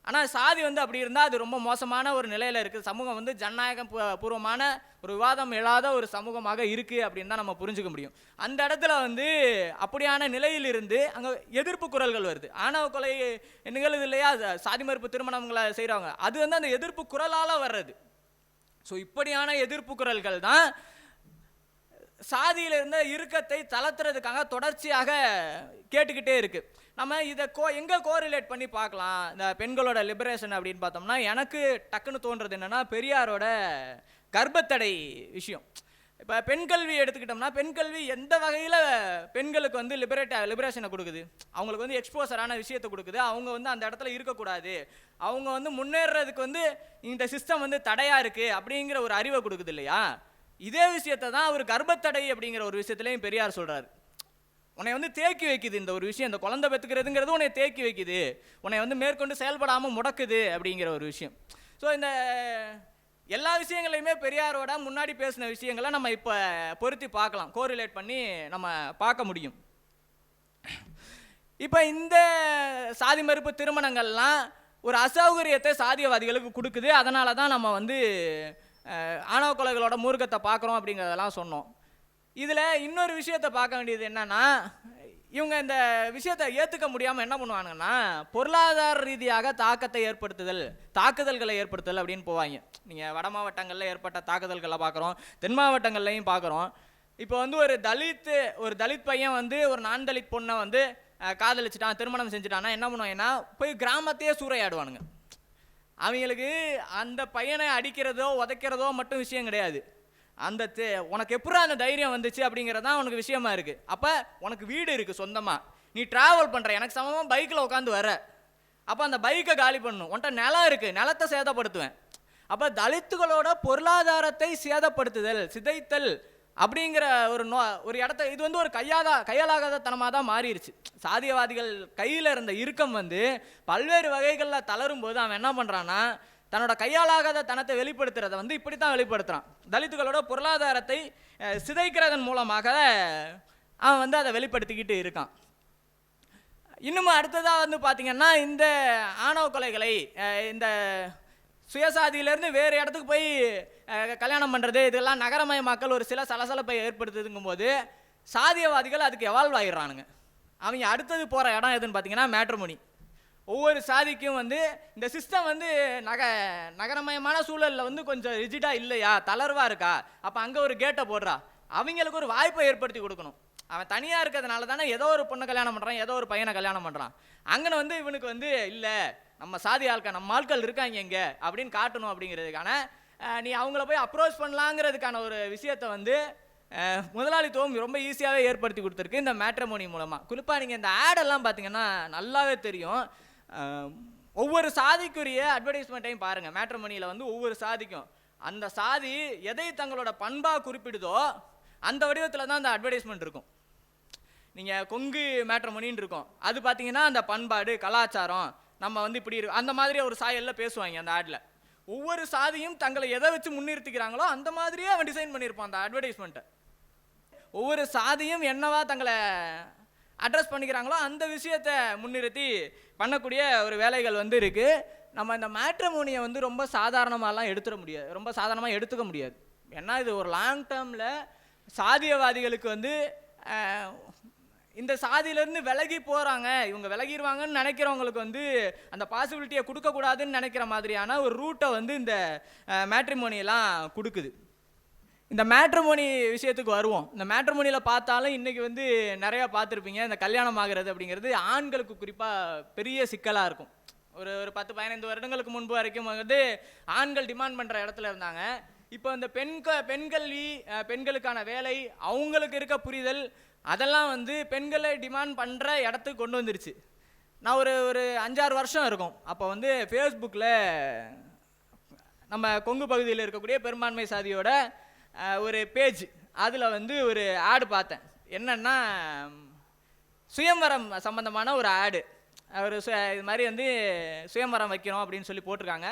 A: ஆனால் சாதி வந்து அப்படி இருந்தால் அது ரொம்ப மோசமான ஒரு நிலையில் இருக்குது. சமூகம் வந்து ஜனநாயக பூர்வமான ஒரு விவாதம் எழாத ஒரு சமூகமாக இருக்குது அப்படின்னு தான் நம்ம புரிஞ்சுக்க முடியும். அந்த இடத்துல வந்து அப்படியான நிலையிலிருந்து அங்கே எதிர்ப்பு குரல்கள் வருது. ஆணவ கொலை நிகழ்வு இல்லையா, சாதி மறுப்பு திருமணங்களை செய்கிறவங்க, அது வந்து அந்த எதிர்ப்பு குரலால் வர்றது. ஸோ இப்படியான எதிர்ப்பு குரல்கள் தான் சாதியில் இருந்த இறுக்கத்தை தளர்த்துறதுக்காக தொடர்ச்சியாக கேட்டுக்கிட்டே இருக்குது. நம்ம இதை எங்கே கோரிலேட் பண்ணி பார்க்கலாம் இந்த பெண்களோட லிபரேஷன் அப்படின்னு பார்த்தோம்னா, எனக்கு டக்குன்னு தோன்றது என்னென்னா பெரியாரோட கர்ப்பத்தடை விஷயம். இப்போ பெண் கல்வி எடுத்துக்கிட்டோம்னா, பெண் கல்வி எந்த வகையில் பெண்களுக்கு வந்து லிபரேஷனை கொடுக்குது, அவங்களுக்கு வந்து எக்ஸ்போசரான விஷயத்தை கொடுக்குது. அவங்க வந்து அந்த இடத்துல இருக்கக்கூடாது, அவங்க வந்து முன்னேறதுக்கு வந்து இந்த சிஸ்டம் வந்து தடையாக இருக்குது அப்படிங்கிற ஒரு அறிவை கொடுக்குது இல்லையா. இதே விஷயத்தை தான் அவர் கர்ப்பத்தடை அப்படிங்கிற ஒரு விஷயத்துலையும் பெரியார் சொல்கிறார். உன்னை வந்து தேக்கி வைக்குது இந்த ஒரு விஷயம், இந்த குழந்தை பெற்றுக்கிறதுங்கிறது உன்னை தேக்கி வைக்குது, உன்னை வந்து மேற்கொண்டு செயல்படாமல் முடக்குது அப்படிங்கிற ஒரு விஷயம். ஸோ இந்த எல்லா விஷயங்களையுமே பெரியாரோட முன்னாடி பேசின விஷயங்களை நம்ம இப்போ பொருத்தி பார்க்கலாம், கோரிலேட் பண்ணி நம்ம பார்க்க முடியும். இப்போ இந்த சாதி மறுப்பு திருமணங்கள்லாம் ஒரு அசௌகரியத்தை சாதியவாதிகளுக்கு கொடுக்குது. அதனால தான் நம்ம வந்து ஆணவ கொலைகளோட மூர்க்கத்தை பார்க்குறோம் அப்படிங்கிறதெல்லாம் சொன்னோம். இதில் இன்னொரு விஷயத்தை பார்க்க வேண்டியது என்னன்னா, இவங்க இந்த விஷயத்தை ஏற்றுக்க முடியாமல் என்ன பண்ணுவாங்கன்னா, பொருளாதார ரீதியாக தாக்குதல்களை ஏற்படுத்துதல் அப்படின்னு போவாங்க. நீங்கள் வட மாவட்டங்களில் ஏற்பட்ட தாக்குதல்களை பார்க்குறோம், தென் மாவட்டங்கள்லையும் பார்க்குறோம். இப்போ வந்து ஒரு தலித் பையன் வந்து ஒரு நான் தலித் பொண்ணை வந்து காதலிச்சிட்டான், திருமணம் செஞ்சுட்டான்னா என்ன பண்ணுவாங்கன்னா, போய் கிராமத்தையே சூறையாடுவானுங்க. அவங்களுக்கு அந்த பையனை அடிக்கிறதோ உதைக்கிறதோ மட்டும் விஷயம் கிடையாது, அந்த உனக்கு எப்படி அந்த தைரியம் வந்துச்சு அப்படிங்கிறது தான் உனக்கு விஷயமா இருக்குது. அப்போ உனக்கு வீடு இருக்குது சொந்தமாக, நீ ட்ராவல் பண்ணுற, எனக்கு சமமாக பைக்கில் உட்காந்து வர, அப்போ அந்த பைக்கை காலி பண்ணணும், உன்ட்ட நிலம் இருக்குது, நிலத்தை சேதப்படுத்துவேன். அப்போ தலித்துகளோட பொருளாதாரத்தை சேதப்படுத்துதல், சிதைத்தல் அப்படிங்கிற ஒரு இடத்த இது வந்து ஒரு கையாலாகாத தனமாக தான் மாறிடுச்சு. சாதியவாதிகள் கையில் இருந்த இறுக்கம் வந்து பல்வேறு வகைகளில் தளரும் போது அவன் என்ன பண்ணுறான்னா, தன்னோட கையாலாகாத தனத்தை வெளிப்படுத்துறதை வந்து இப்படி தான் வெளிப்படுத்துகிறான். தலித்துகளோட பொருளாதாரத்தை சிதைக்கிறதன் மூலமாக அவன் வந்து அதை வெளிப்படுத்திக்கிட்டு இருக்கான். இன்னும் அடுத்ததாக வந்து பார்த்திங்கன்னா, இந்த ஆணவ கொலைகளை இந்த சுயசாதியிலேருந்து வேறு இடத்துக்கு போய் கல்யாணம் பண்ணுறது இதெல்லாம் நகரமயமாக்கல் ஒரு சில சலசலப்பை ஏற்படுத்துதுங்கும் போது சாதியவாதிகள் அதுக்கு எவால்வ் ஆகிடுறானுங்க. அவங்க அடுத்தது போகிற இடம் எதுன்னு பார்த்தீங்கன்னா மேட்ரிமோனி. ஒவ்வொரு சாதிக்கும் வந்து இந்த சிஸ்டம் வந்து நகரமயமான சூழலில் வந்து கொஞ்சம் ரிஜிடாக இல்லையா, தளர்வாக இருக்கா, அப்போ அங்கே ஒரு கேட்டை போடுறா, அவங்களுக்கு ஒரு வாய்ப்பை ஏற்படுத்தி கொடுக்கணும். அவன் தனியாக இருக்கிறதுனால தானே ஏதோ ஒரு பொண்ணை கல்யாணம் பண்ணுறான், ஏதோ ஒரு பையனை கல்யாணம் பண்ணுறான். அங்கே வந்து இவனுக்கு வந்து இல்லை, நம்ம சாதி ஆட்கள், நம்ம ஆட்கள் இருக்காங்க இங்கே அப்படின்னு காட்டணும். அப்படிங்கிறதுக்கான நீ அவங்கள போய் அப்ரோச் பண்ணலாங்கிறதுக்கான ஒரு விஷயத்தை வந்து முதலாளித்துவம் ரொம்ப ஈஸியாகவே ஏற்படுத்தி கொடுத்துருக்கு இந்த மேட்ரிமோனி மூலமாக. குறிப்பாக நீங்கள் இந்த ஆடெல்லாம் பார்த்தீங்கன்னா நல்லாவே தெரியும். ஒவ்வொரு சாதிக்குரிய அட்வர்டைஸ்மெண்ட்டையும் பாருங்கள். மேட்ரிமோனியில் வந்து ஒவ்வொரு சாதிக்கும் அந்த சாதி எதை தங்களோட பண்பாக குறிப்பிடுதோ அந்த வடிவத்தில் தான் அந்த அட்வர்டைஸ்மெண்ட் இருக்கும். நீங்கள் கொங்கு மேட்ரிமோனின்னு இருக்கும், அது பார்த்தீங்கன்னா அந்த பண்பாடு கலாச்சாரம் நம்ம வந்து இப்படி இருக்கும் அந்த மாதிரி ஒரு சாயலில் பேசுவாங்க அந்த ஆடில். ஒவ்வொரு சாதியும் தங்களை எதை வச்சு முன்னிறுத்திக்கிறாங்களோ அந்த மாதிரியே அவன் டிசைன் பண்ணியிருப்பான் அந்த அட்வர்டைஸ்மெண்ட்டை. ஒவ்வொரு சாதியும் என்னவா தங்களை அட்ரஸ் பண்ணிக்கிறாங்களோ அந்த விஷயத்தை முன்னிறுத்தி பண்ணக்கூடிய ஒரு வேலைகள் வந்து இருக்குது. நம்ம இந்த மேட்ரிமோனியை வந்து ரொம்ப சாதாரணமாகலாம் எடுத்துட முடியாது, ரொம்ப சாதாரணமாக எடுத்துக்க முடியாது. ஏன்னா இது ஒரு லாங் டேர்மில் சாதியவாதிகளுக்கு வந்து இந்த சாதியிலேருந்து விலகி போகிறாங்க, இவங்க விலகிடுவாங்கன்னு நினைக்கிறவங்களுக்கு வந்து அந்த பாசிபிலிட்டியை கொடுக்கக்கூடாதுன்னு நினைக்கிற மாதிரியான ஒரு ரூட்டை வந்து இந்த மேட்ரிமோனியெல்லாம் கொடுக்குது. இந்த மேட்ரிமோனி விஷயத்துக்கு வருவோம். இந்த மேட்ரிமோனியில் பார்த்தாலும் இன்றைக்கி வந்து நிறையா பார்த்துருப்பீங்க. இந்த கல்யாணம் ஆகிறது அப்படிங்கிறது ஆண்களுக்கு குறிப்பாக பெரிய சிக்கலாக இருக்கும். ஒரு 10-15 வருடங்களுக்கு முன்பு வரைக்கும் வந்து ஆண்கள் டிமாண்ட் பண்ணுற இடத்துல இருந்தாங்க. இப்போ இந்த பெண்கல்வி, பெண்களுக்கான வேலை, அவங்களுக்கு இருக்க புரிதல், அதெல்லாம் வந்து பெண்களை டிமாண்ட் பண்ணுற இடத்துக்கு கொண்டு வந்துருச்சு. நான் ஒரு 5-6 வருஷம் இருக்கும், அப்போ வந்து ஃபேஸ்புக்கில் நம்ம கொங்கு பகுதியில் இருக்கக்கூடிய பெரும்பான்மை சாதியோட ஒரு பேஜ், அதில் வந்து ஒரு ஆடு பார்த்தேன். என்னன்னா சுயம்வரம் சம்பந்தமான ஒரு ஆடு. ஒரு இது மாதிரி வந்து சுயம்வரம் வைக்கணும் அப்படின்னு சொல்லி போட்டிருக்காங்க.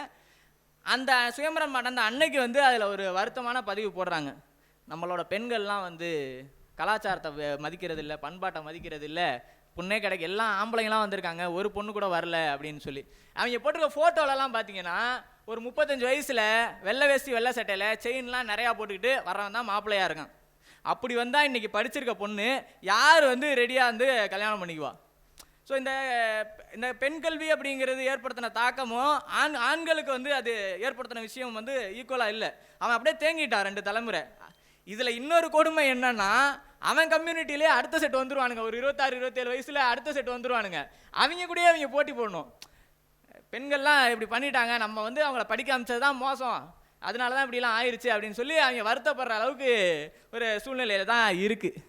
A: அந்த சுயம்வரம் நடந்த அன்னைக்கு வந்து அதில் ஒரு வருத்தமான பதிவு போடுறாங்க. நம்மளோட பெண்கள்லாம் வந்து கலாச்சாரத்தை மதிக்கிறது இல்லை, பண்பாட்டை மதிக்கிறது இல்லை, பொண்ணே கிடைக்க எல்லாம் ஆம்பளைங்களாம் வந்திருக்காங்க, ஒரு பொண்ணு கூட வரல அப்படின்னு சொல்லி. அவங்க போட்டிருக்க ஃபோட்டோலலாம் பார்த்தீங்கன்னா ஒரு 35 வயசில் வெள்ளை வேஷ்டி வெள்ளை சட்டையில் செயின்லாம் நிறையா போட்டுக்கிட்டு வர்றவன் தான் மாப்பிள்ளையாக இருக்கான். அப்படி வந்தால் இன்றைக்கி படிச்சிருக்க பொண்ணு யார் வந்து ரெடியாக வந்து கல்யாணம் பண்ணிக்குவா? ஸோ இந்த பெண் கல்வி அப்படிங்கிறது ஏற்படுத்தின தாக்கமும் ஆண்களுக்கு வந்து அது ஏற்படுத்தின விஷயம் வந்து ஈக்குவலாக இல்லை. அவன் அப்படியே தேங்கிட்டான் 2 தலைமுறை. இதில் இன்னொரு கொடுமை என்னன்னா, அவன் கம்யூனிட்டிலே அடுத்த செட் வந்துருவானுங்க. ஒரு 26-27 வயசில் அடுத்த செட் வந்துருவானுங்க. அவங்க கூடயே அவங்க போட்டி போடணும். பெண்கள்லாம் இப்படி பண்ணிட்டாங்க, நம்ம வந்து அவங்கள படிக்க அமைச்சது தான் மோசம், அதனால தான் இப்படிலாம் ஆயிடுச்சு அப்படின்னு சொல்லி அவங்க வருத்தப்படுற அளவுக்கு ஒரு சூழ்நிலையில் தான் இருக்குது.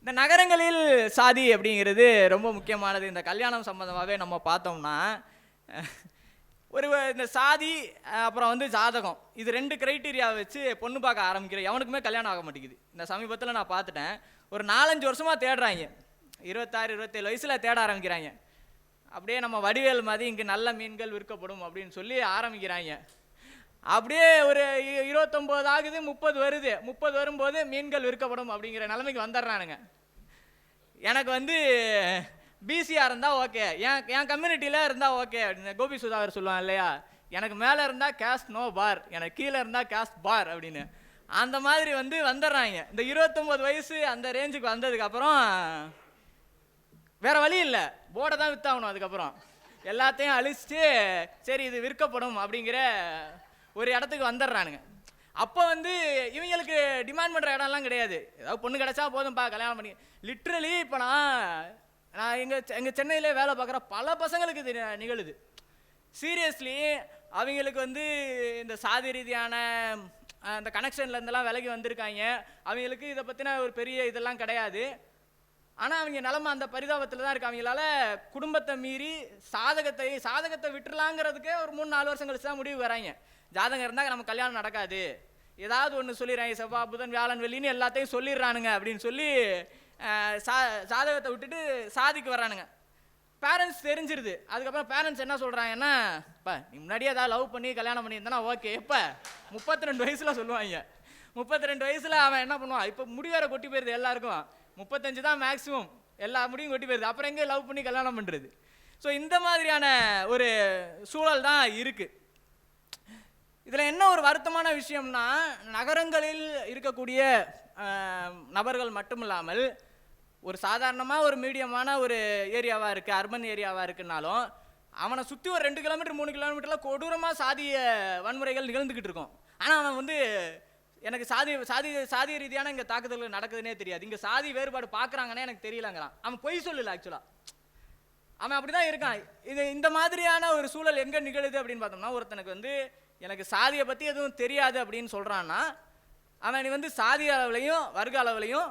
A: இந்த நகரங்களில் சாதி அப்படிங்கிறது ரொம்ப முக்கியமானது. இந்த கல்யாணம் சம்மந்தமாகவே நம்ம பார்த்தோம்னா இந்த சாதி அப்புறம் வந்து ஜாதகம், இது 2 கிரைட்டீரியாவை வச்சு பொண்ணு பார்க்க ஆரம்பிக்கிற எவனுக்குமே கல்யாணம் ஆக மாட்டேங்குது. இந்த சமீபத்தில் நான் பார்த்துட்டேன், ஒரு 4-5 வருஷமாக தேடுறாங்க. 26-27 வயசில் தேட ஆரம்பிக்கிறாங்க. அப்படியே நம்ம வடிவேல் மாதிரி இங்கே நல்ல மீன்கள் விற்கப்படும் அப்படின்னு சொல்லி ஆரம்பிக்கிறாங்க. அப்படியே ஒரு 29 ஆகுது, 30 வருது. 30 வரும்போது மீன்கள் விற்கப்படும் அப்படிங்கிற நிலைமைக்கு வந்துடுறானுங்க. எனக்கு வந்து பிசியாக இருந்தால் ஓகே, என் கம்யூனிட்டியில் இருந்தால் ஓகே அப்படின்னு கோபி சுதாகர் சொல்லுவான் இல்லையா, எனக்கு மேலே இருந்தால் கேஸ்ட் நோ பார், எனக்கு கீழே இருந்தால் கேஸ்ட் பார் அப்படின்னு. அந்த மாதிரி வந்து வந்துடுறாங்க. இந்த 29 வயசு அந்த ரேஞ்சுக்கு வந்ததுக்கப்புறம் வேறு வழி இல்லை, போர்டை தான் விற்றாகணும். அதுக்கப்புறம் எல்லாத்தையும் அழிச்சிட்டு சரி இது விற்கப்படும் அப்படிங்கிற ஒரு இடத்துக்கு வந்துடுறானுங்க. அப்போ வந்து இவங்களுக்கு டிமாண்ட் பண்ணுற இடம்லாம் கிடையாது, ஏதாவது பொண்ணு கிடச்சா போதும்ப்பா கல்யாணம் பண்ணி. லிட்ரலி இப்போ நான் எங்கள் சென்னையிலே வேலை பார்க்குற பல பசங்களுக்கு இது நிகழுது. சீரியஸ்லி அவங்களுக்கு வந்து இந்த சாதி ரீதியான அந்த கனெக்ஷன்லேருந்தெல்லாம் விலகி வந்திருக்காங்க. அவங்களுக்கு இதை பற்றின ஒரு பெரிய இதெல்லாம் கிடையாது. ஆனால் அவங்க நிலமை அந்த பரிதாபத்தில் தான் இருக்கு. அவங்களால குடும்பத்தை மீறி சாதகத்தை விட்டுலாங்கிறதுக்கே ஒரு 3-4 வருஷம் கழிச்சு தான் முடிவு வராங்க. ஜாதகம் இருந்தால் நம்ம கல்யாணம் நடக்காது, ஏதாவது ஒன்று சொல்லிடுறாங்க, செவ்வாய் புதன் வியாழன் வெள்ளின்னு எல்லாத்தையும் சொல்லிடுறானுங்க அப்படின்னு சொல்லி ஜாதகத்தை விட்டுட்டு சாதிக்கு வர்றானுங்க. பேரண்ட்ஸ் தெரிஞ்சிருது. அதுக்கப்புறம் பேரண்ட்ஸ் என்ன சொல்கிறாங்கன்னா, இப்போ நீ முன்னாடியே ஏதாவது லவ் பண்ணி கல்யாணம் பண்ணியிருந்தானா ஓகே. எப்போ 32 வயசில் சொல்லுவாங்க. 32 வயசில் அவன் என்ன பண்ணுவான், இப்போ முடி வேற கொட்டி போயிருது எல்லாருக்கும். 35 தான் மேக்ஸிமம், எல்லா முடியும் கொட்டி போயிருது. அப்புறம் எங்கே லவ் பண்ணி கல்யாணம் பண்ணுறது? ஸோ இந்த மாதிரியான ஒரு சூழல் தான் இருக்குது. இதில் என்ன ஒரு வருத்தமான விஷயம்னா, நகரங்களில் இருக்கக்கூடிய நபர்கள் மட்டும் இல்லாமல் ஒரு சாதாரணமாக ஒரு மீடியமான ஒரு ஏரியாவாக இருக்குது, அர்பன் ஏரியாவாக இருக்குன்னாலும் அவனை சுற்றி ஒரு 2 கிலோமீட்டர் 3 கிலோமீட்டரில் கொடூரமாக சாதிய வன்முறைகள் நிகழ்ந்துக்கிட்டு இருக்கும். ஆனால் அவன் வந்து எனக்கு சாதிய ரீதியான இங்கே தாக்குதல்கள் நடக்குதுன்னே தெரியாது, இங்கே சாதி வேறுபாடு பார்க்குறாங்கன்னே எனக்கு தெரியலங்கிறான். அவன் பொய் சொல்லல, ஆக்சுவலாக அவன் அப்படி தான் இருக்கான். இந்த மாதிரியான ஒரு சூழல் எங்கே நிகழுது அப்படின்னு பார்த்தோம்னா, ஒருத்தனுக்கு வந்து எனக்கு சாதியை பற்றி எதுவும் தெரியாது அப்படின்னு சொல்கிறான்னா, அவன் வந்து சாதி அளவுலையும் வர்க்க அளவுலையும்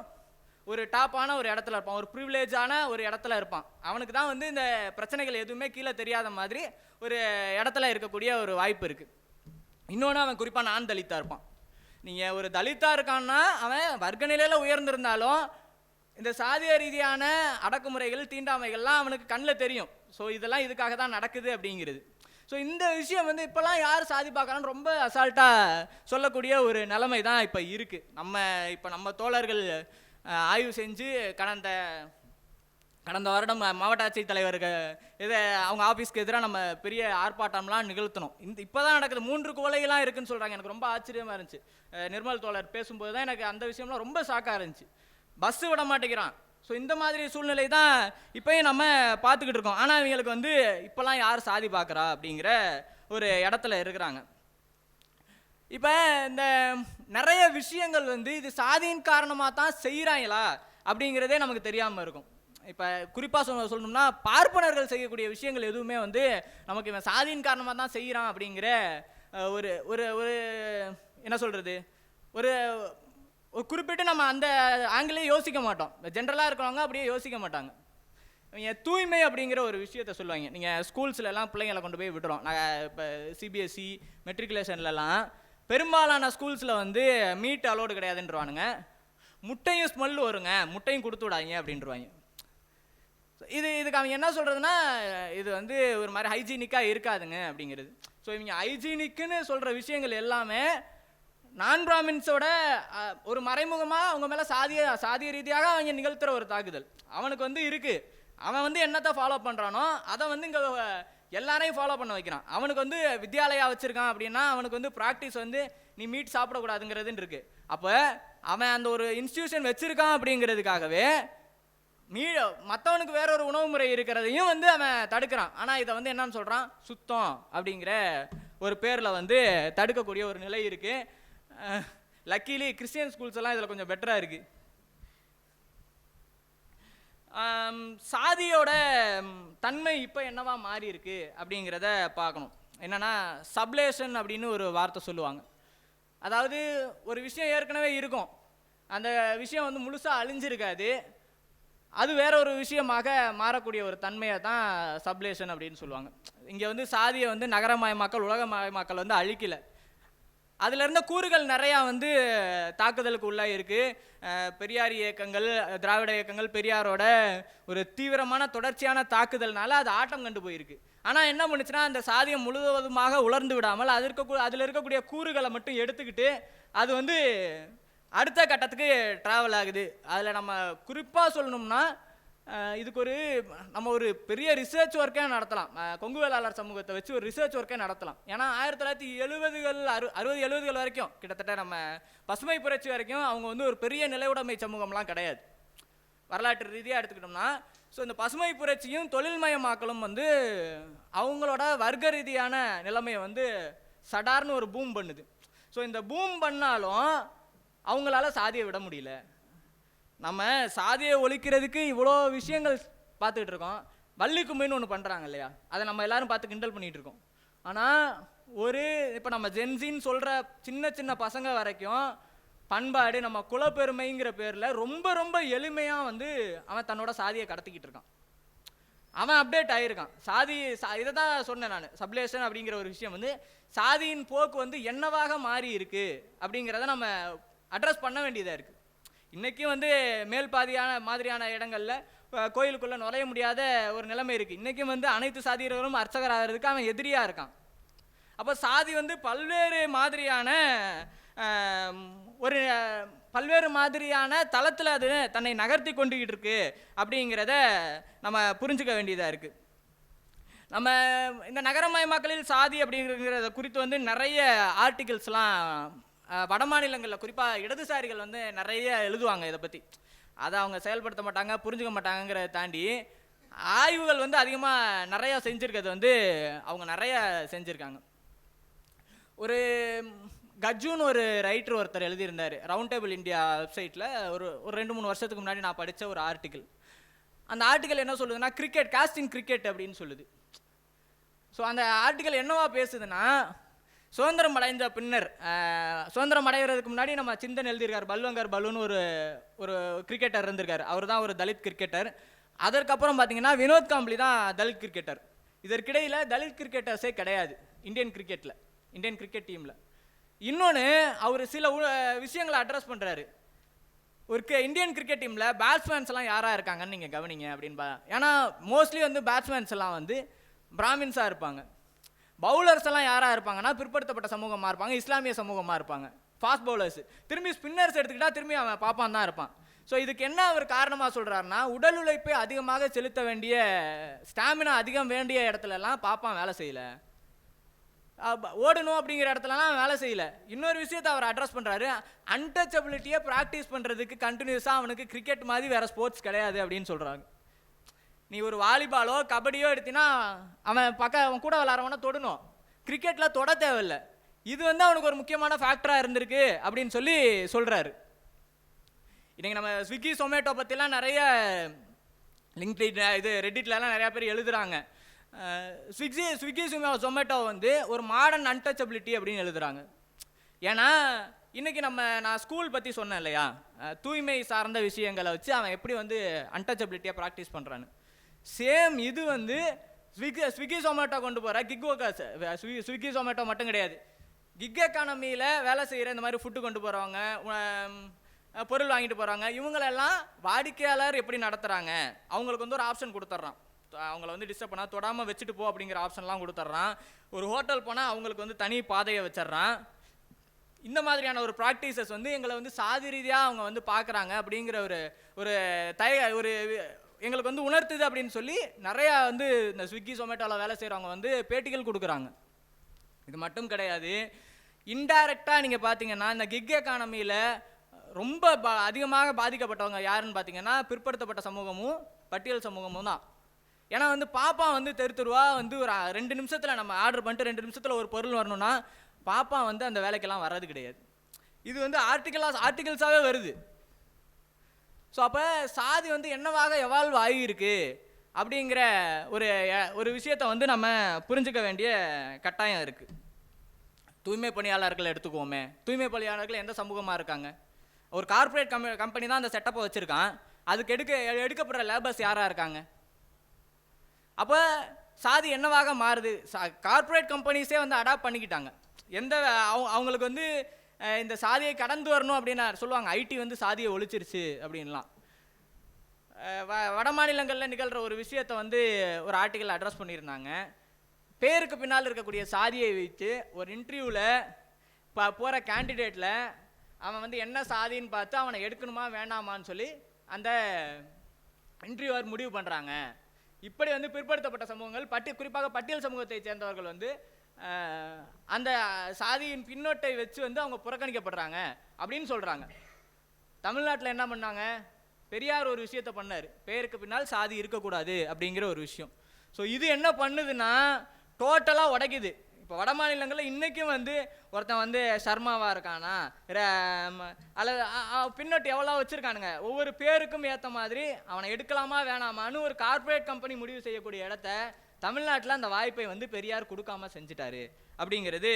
A: ஒரு டாப்பான ஒரு இடத்துல இருப்பான், ஒரு ப்ரிவிலேஜான ஒரு இடத்துல இருப்பான். அவனுக்கு தான் வந்து இந்த பிரச்சனைகள் எதுவுமே கீழே தெரியாத மாதிரி ஒரு இடத்துல இருக்கக்கூடிய ஒரு வாய்ப்பு இருக்குது. இன்னொன்று, அவன் குறிப்பாக நான் தலித்தாக இருப்பான். நீங்கள் ஒரு தலித்தாக இருக்கான்னா அவன் வர்க்க நிலையில் உயர்ந்திருந்தாலும் இந்த சாதிய ரீதியான அடக்குமுறைகள் தீண்டாமைகள்லாம் அவனுக்கு கண்ணில் தெரியும். ஸோ இதெல்லாம் இதுக்காக தான் நடக்குது அப்படிங்கிறது. ஸோ இந்த விஷயம் வந்து இப்போலாம் யார் சாதி பார்க்கறான்னு ரொம்ப அசால்ட்டாக சொல்லக்கூடிய ஒரு நிலைமை தான் இப்போ இருக்குது. நம்ம தோழர்கள் ஆய்வு செஞ்சு கடந்த வருடம் மாவட்ட ஆட்சித்தலைவருக்கு இதை அவங்க ஆஃபீஸ்க்கு எதிராக நம்ம பெரிய ஆர்ப்பாட்டம்லாம் நிகழ்த்தணும். இப்போ தான் நடக்குது. 3 கொலைகள்லாம் இருக்குதுன்னு சொல்கிறாங்க. எனக்கு ரொம்ப ஆச்சரியமாக இருந்துச்சு. நிர்மல் தோழர் பேசும்போது தான் எனக்கு அந்த விஷயம்லாம் ரொம்ப ஷாக்காக இருந்துச்சு. பஸ்ஸு விட மாட்டேங்கிறான். ஸோ இந்த மாதிரி சூழ்நிலை தான் இப்போயும் நம்ம பார்த்துக்கிட்டு இருக்கோம். ஆனால் இவங்களுக்கு வந்து இப்போலாம் யார் சாதி பார்க்குறா அப்படிங்கிற ஒரு இடத்துல இருக்கிறாங்க. இப்போ இந்த நிறைய விஷயங்கள் வந்து இது சாதியின் காரணமாக தான் செய்கிறாங்களா அப்படிங்கிறதே நமக்கு தெரியாமல் இருக்கும். இப்போ குறிப்பாக சொல்லணும்னா பார்ப்பனர்கள் செய்யக்கூடிய விஷயங்கள் எதுவுமே வந்து நமக்கு இவன் சாதியின் காரணமாக தான் செய்கிறான் அப்படிங்கிற ஒரு ஒரு ஒரு என்ன சொல்கிறது, ஒரு குறிப்பிட்டு நம்ம அந்த ஆங்கிலே யோசிக்க மாட்டோம். ஜென்ரலாக இருக்கிறவங்க அப்படியே யோசிக்க மாட்டாங்க. இவங்க தூய்மை அப்படிங்கிற ஒரு விஷயத்த சொல்லுவாங்க. நீங்கள் ஸ்கூல்ஸ்லாம் பிள்ளைங்களை கொண்டு போய் விட்டுறோம். நாங்கள் இப்போ சிபிஎஸ்சி மெட்ரிகுலேஷன்லலாம் பெரும்பாலான ஸ்கூல்ஸில் வந்து மீட் அலோடு கிடையாதுன்றவானுங்க. முட்டையும் ஸ்மெல் வருங்க, முட்டையும் கொடுத்து விடாதீங்க அப்படின்றவாங்க. இதுக்கு அவங்க என்ன சொல்கிறதுனா, இது வந்து ஒரு மாதிரி ஹைஜீனிக்காக இருக்காதுங்க அப்படிங்கிறது. ஸோ இவங்க ஹைஜீனிக்குன்னு சொல்கிற விஷயங்கள் எல்லாமே நான் பிராமின்ஸோட ஒரு மறைமுகமாக அவங்க மேலே சாதிய ரீதியாக அவங்க நிகழ்த்துற ஒரு தாக்குதல் அவனுக்கு வந்து இருக்குது. அவன் வந்து என்னத்தை ஃபாலோ பண்ணுறானோ அதை வந்து இங்கே எல்லாரையும் ஃபாலோ பண்ண வைக்கிறான். அவனுக்கு வந்து வித்யாலயா வச்சுருக்கான் அப்படின்னா அவனுக்கு வந்து ப்ராக்டிஸ் வந்து நீ மீட் சாப்பிடக்கூடாதுங்கிறதுன்னு இருக்குது. அப்போ அவன் அந்த ஒரு இன்ஸ்டியூஷன் வச்சுருக்கான் அப்படிங்கிறதுக்காகவே மற்றவனுக்கு வேற ஒரு உணவு முறை இருக்கிறதையும் வந்து அவன் தடுக்கிறான். ஆனால் இதை வந்து என்னன்னு சொல்கிறான், சுத்தம் அப்படிங்கிற ஒரு பேரில் வந்து தடுக்கக்கூடிய ஒரு நிலை இருக்குது. லக்கிலி கிறிஸ்டியன் ஸ்கூல்ஸ் எல்லாம் இதில் கொஞ்சம் பெட்டராக இருக்குது. சாதியோட தன்மை இப்போ என்னவா மாறி இருக்கு அப்படிங்கிறத பார்க்கணும். என்னன்னா சப்லேஷன் அப்படின்னு ஒரு வார்த்தை சொல்லுவாங்க. அதாவது ஒரு விஷயம் ஏற்கனவே இருக்கும், அந்த விஷயம் வந்து முழுசாக அழிஞ்சிருக்காது, அது வேற ஒரு விஷயமாக மாறக்கூடிய ஒரு தன்மையை தான் சப்லேஷன் அப்படின்னு சொல்லுவாங்க. இங்கே வந்து சாதியை வந்து நகரமயமாக்கல் உலகமயமாக்கல் வந்து அழிக்கலை. அதில் இருந்த கூறுகள் நிறையா வந்து தாக்குதலுக்கு உள்ளாக இருக்குது. பெரியார் இயக்கங்கள், திராவிட இயக்கங்கள் பெரியாரோட ஒரு தீவிரமான தொடர்ச்சியான தாக்குதல்னால அது ஆட்டம் கண்டு போயிருக்கு. ஆனால் என்ன பண்ணுச்சுன்னா, அந்த சாதியம் முழுவதுமாக உலர்ந்து விடாமல் அதில் இருக்கக்கூடிய கூறுகளை மட்டும் எடுத்துக்கிட்டு அது வந்து அடுத்த கட்டத்துக்கு ட்ராவல் ஆகுது. அதில் நம்ம குறிப்பாக சொல்லணும்னா இதுக்கு நம்ம ஒரு பெரிய ரிசர்ச் ஒர்க்கே நடத்தலாம். கொங்கு வேளாளர் சமூகத்தை வச்சு ஒரு ரிசர்ச் ஒர்க்கே நடத்தலாம். ஏன்னா 1970கள் 60-70கள் வரைக்கும் கிட்டத்தட்ட நம்ம பசுமை புரட்சி வரைக்கும் அவங்க வந்து ஒரு பெரிய நிலையுடைமை சமூகம்லாம் கிடையாது. வரலாற்று ரீதியாக எடுத்துக்கிட்டோம்னா ஸோ இந்த பசுமை புரட்சியும் தொழில்மயமாக்கலும் வந்து அவங்களோட வர்க்க ரீதியான நிலைமையை வந்து சடார்னு ஒரு பூம் பண்ணுது. ஸோ இந்த பூம் பண்ணாலும் அவங்களால சாதியை விட முடியல. நம்ம சாதியை ஒழிக்கிறதுக்கு இவ்வளோ விஷயங்கள் பார்த்துக்கிட்டு இருக்கோம். வள்ளி கும்மின்னு ஒன்று பண்ணுறாங்க இல்லையா, அதை நம்ம எல்லாரும் பார்த்து கிண்டல் பண்ணிகிட்டு இருக்கோம். ஆனால் இப்போ நம்ம ஜென்சின்னு சொல்கிற சின்ன சின்ன பசங்க வரைக்கும் பண்பாடு நம்ம குலப்பெருமைங்கிற பேரில் ரொம்ப ரொம்ப எளிமையாக வந்து அவன் தன்னோட சாதியை கடத்திக்கிட்டு இருக்கான். அவன் அப்டேட் ஆகியிருக்கான். இதை தான் சொன்னேன் நான். சப்லேஷன் அப்படிங்கிற ஒரு விஷயம் வந்து சாதியின் போக்கு வந்து என்னவாக மாறி இருக்கு அப்படிங்கிறத நம்ம அட்ரஸ் பண்ண வேண்டியதாக இருக்குது. இன்றைக்கும் வந்து மேல் மாதிரியான இடங்களில் கோயிலுக்குள்ளே நுழைய முடியாத ஒரு நிலைமை இருக்குது. இன்றைக்கும் வந்து அனைத்து சாதியினரும் அர்ச்சகராகிறதுக்கு அவன் எதிரியாக இருக்கான். அப்போ சாதி வந்து பல்வேறு மாதிரியான தளத்தில் அது தன்னை நகர்த்தி கொண்டுகிட்டு இருக்கு அப்படிங்கிறத நம்ம புரிஞ்சுக்க வேண்டியதாக இருக்குது. நம்ம இந்த நகரமயமாக்கலில் சாதி அப்படிங்கிறத குறித்து வந்து நிறைய ஆர்டிகிள்ஸ்லாம் வட மாநிலங்களில் குறிப்பாக இடதுசாரிகள் வந்து நிறைய எழுதுவாங்க இதை பற்றி. அதை அவங்க செயல்படுத்த மாட்டாங்க, புரிஞ்சுக்க மாட்டாங்கிறத தாண்டி ஆய்வுகள் வந்து அதிகமாக நிறையா செஞ்சுருக்கிறது வந்து அவங்க நிறையா செஞ்சுருக்காங்க. ஒரு கஜூன்னு ஒரு ரைட்டர் ஒருத்தர் எழுதியிருந்தார் ரவுண்ட் டேபிள் இந்தியா வெப்சைட்டில். ஒரு 2-3 வருஷத்துக்கு முன்னாடி நான் படித்த ஒரு ஆர்டிக்கிள். அந்த ஆர்டிக்கல் என்ன சொல்லுதுன்னா, காஸ்டிங் கிரிக்கெட் அப்படின்னு சொல்லுது. ஸோ அந்த ஆர்டிக்கல் என்னவா பேசுதுன்னா, சுதந்திரம் அடைந்த பின்னர் சுதந்திரம் அடைகிறதுக்கு முன்னாடி நம்ம சிந்தன் எழுதியிருக்கார். பல்வங்கர் பலூன்னு ஒரு கிரிக்கெட்டர் இருந்திருக்கார். அவர் தான் ஒரு தலித் கிரிக்கெட்டர். அதற்கப்புறம் பார்த்தீங்கன்னா வினோத் காம்ப்ளி தான் தலித் கிரிக்கெட்டர். இதற்கிடையில் தலித் கிரிக்கெட்டர்ஸே கிடையாது இந்தியன் கிரிக்கெட் டீமில். இன்னொன்று, அவர் சில விஷயங்களை அட்ரஸ் பண்ணுறாரு. ஒரு இந்தியன் கிரிக்கெட் டீமில் பேட்ஸ்மேன்ஸ்லாம் யாராக இருக்காங்கன்னு நீங்கள் கவனிங்க அப்படின்னு. ஏன்னா மோஸ்ட்லி வந்து பேட்ஸ்மேன்ஸ் எல்லாம் வந்து பிராமின்ஸாக இருப்பாங்க. பவுலர்ஸ் எல்லாம் யாராக இருப்பாங்கன்னா பிற்படுத்தப்பட்ட சமூகமாக இருப்பாங்க, இஸ்லாமிய சமூகமாக இருப்பாங்க. ஃபாஸ்ட் பவுலர்ஸ் திரும்பி ஸ்பின்னர்ஸ் எடுத்துக்கிட்டால் திரும்பி அவன் பாப்பான் தான் இருப்பான். ஸோ இதுக்கு என்ன அவர் காரணமாக சொல்கிறாருன்னா, உடல் உழைப்பை அதிகமாக செலுத்த வேண்டிய, ஸ்டாமினா அதிகம் வேண்டிய இடத்துலலாம் பாப்பான் வேலை செய்யலை, ஓடணும் அப்படிங்கிற இடத்துலலாம் வேலை செய்யலை. இன்னொரு விஷயத்தை அவர் அட்ரஸ் பண்ணுறாரு. அன்டச்சபிலிட்டியை ப்ராக்டிஸ் பண்ணுறதுக்கு கண்டினியூஸாக அவனுக்கு கிரிக்கெட் மாதிரி வேறு ஸ்போர்ட்ஸ் கிடையாது அப்படின்னு சொல்கிறாங்க. நீ ஒரு வாலிபாலோ கபடியோ எடுத்தினா அவன் கூட விளாட்றவனா தொடணும், கிரிக்கெட்டில் தொட தேவையில்லை. இது வந்து அவனுக்கு ஒரு முக்கியமான ஃபேக்டராக இருந்திருக்கு அப்படின்னு சொல்லி சொல்கிறாரு. இன்றைக்கி நம்ம ஸ்விக்கி சொமேட்டோ பற்றிலாம் நிறைய லிங்க்டின் ரெட்டிட்லலாம் நிறையா பேர் எழுதுகிறாங்க. ஸ்விக்கி சொமேட்டோ வந்து ஒரு மாடர்ன் அன்டச்சபிலிட்டி அப்படின்னு எழுதுகிறாங்க. ஏன்னா இன்றைக்கி நான் ஸ்கூல் பற்றி சொன்னேன் இல்லையா, தூய்மை சார்ந்த விஷயங்களை வச்சு அவன் எப்படி வந்து அன்டச்சபிலிட்டியை ப்ராக்டிஸ் பண்ணுறான்னு. சேம் இது வந்து ஸ்விக்கி சொமேட்டோ கொண்டு போகிற கிக் ஒர்க்கர்ஸ், ஸ்விக்கி சொமேட்டோ மட்டும் கிடையாது, கிக் எக்கானமியில் வேலை செய்கிற இந்த மாதிரி ஃபுட்டு கொண்டு போகிறவங்க, பொருள் வாங்கிட்டு போகிறாங்க, இவங்களெல்லாம் வாடிக்கையாளர் எப்படி நடத்துகிறாங்க அவங்களுக்கு வந்து ஒரு ஆப்ஷன் கொடுத்துட்றான். அவங்கள வந்து டிஸ்டர்ப் பண்ணால் தொடாமல் வச்சுட்டு போ அப்படிங்கிற ஆப்ஷன்லாம் கொடுத்துட்றான். ஒரு ஹோட்டல் போனால் அவங்களுக்கு வந்து தனி பாதையை வச்சிட்றான். இந்த மாதிரியான ஒரு ப்ராக்டிசஸ் வந்து எங்களை வந்து சாதி ரீதியாக அவங்க வந்து பார்க்குறாங்க அப்படிங்கிற ஒரு எங்களுக்கு வந்து உணர்த்துது அப்படின்னு சொல்லி நிறையா வந்து இந்த ஸ்விக்கி சொமேட்டோவில் வேலை செய்கிறவங்க வந்து பேட்டிகள் கொடுக்குறாங்க. இது மட்டும் கிடையாது, இன்டைரக்டாக நீங்கள் பார்த்தீங்கன்னா இந்த கிக் எக்கானமியில் ரொம்ப அதிகமாக பாதிக்கப்பட்டவங்க யாருன்னு பார்த்தீங்கன்னா பிற்படுத்தப்பட்ட சமூகமும் பட்டியல் சமூகமும் தான். ஏன்னா வந்து பாப்பா வந்து தெருவா வந்து ஒரு 2 நிமிஷத்தில் நம்ம ஆர்டர் பண்ணிட்டு 2 நிமிஷத்தில் ஒரு பொருள் வரணும்னா பாப்பா வந்து அந்த வேலைக்கெல்லாம் வர்றது கிடையாது. இது வந்து ஆர்டிகல்ஸாகவே வருது. ஸோ அப்போ சாதி வந்து என்னவாக எவால்வ் ஆகியிருக்கு அப்படிங்கிற ஒரு விஷயத்தை வந்து நம்ம புரிஞ்சுக்க வேண்டிய கட்டாயம் இருக்குது. தூய்மை பணியாளர்கள் எடுத்துக்குவோமே, தூய்மை பணியாளர்கள் எந்த சமூகமாக இருக்காங்க? ஒரு கார்ப்பரேட் கம்பெனி தான் அந்த செட்டப்பை வச்சுருக்கான். அதுக்கு எடுக்கப்படுற லேபர்ஸ் யாராக இருக்காங்க? அப்போ சாதி என்னவாக மாறுது? கார்ப்பரேட் கம்பெனிஸே வந்து அடாப்ட் பண்ணிக்கிட்டாங்க. அவங்களுக்கு வந்து இந்த சாதியை கடந்து வரணும் அப்படின்னு சொல்லுவாங்க. ஐடி வந்து சாதியை ஒழிச்சிருச்சு அப்படின்லாம். வட மாநிலங்களில் நிகழ்கிற ஒரு விஷயத்தை வந்து ஒரு ஆர்டிக்கல் அட்ரஸ் பண்ணியிருந்தாங்க. பேருக்கு பின்னால் இருக்கக்கூடிய சாதியை வைத்து ஒரு இன்டர்வியூவில் போகிற கேண்டிடேட்டில் அவன் வந்து என்ன சாதின்னு பார்த்து அவனை எடுக்கணுமா வேண்டாமான்னு சொல்லி அந்த இன்டர்வியூவர் முடிவு பண்ணுறாங்க. இப்படி வந்து பிற்படுத்தப்பட்ட சமூகங்கள் குறிப்பாக பட்டியல் சமூகத்தை சேர்ந்தவர்கள் வந்து அந்த சாதியின் பின்னோட்டை வச்சு வந்து அவங்க புறக்கணிக்கப்படுறாங்க அப்படின்னு சொல்கிறாங்க. தமிழ்நாட்டில் என்ன பண்ணாங்க? பெரியார் ஒரு விஷயத்தை பண்ணார், பேருக்கு பின்னால் சாதி இருக்கக்கூடாது அப்படிங்கிற ஒரு விஷயம். ஸோ இது என்ன பண்ணுதுன்னா டோட்டலாக உடைக்குது. இப்போ வட மாநிலங்களில் இன்றைக்கும் வந்து ஒருத்தன் வந்து சர்மாவாக இருக்கானா அல்லது பின்னோட்டு எவ்வளோ வச்சுருக்கானுங்க, ஒவ்வொரு பேருக்கும் ஏற்ற மாதிரி அவனை எடுக்கலாமா வேணாமான்னு ஒரு கார்ப்பரேட் கம்பெனி முடிவு செய்யக்கூடிய இடத்த தமிழ்நாட்டில் அந்த வாய்ப்பை வந்து பெரியார் கொடுக்காம செஞ்சுட்டாரு அப்படிங்கிறது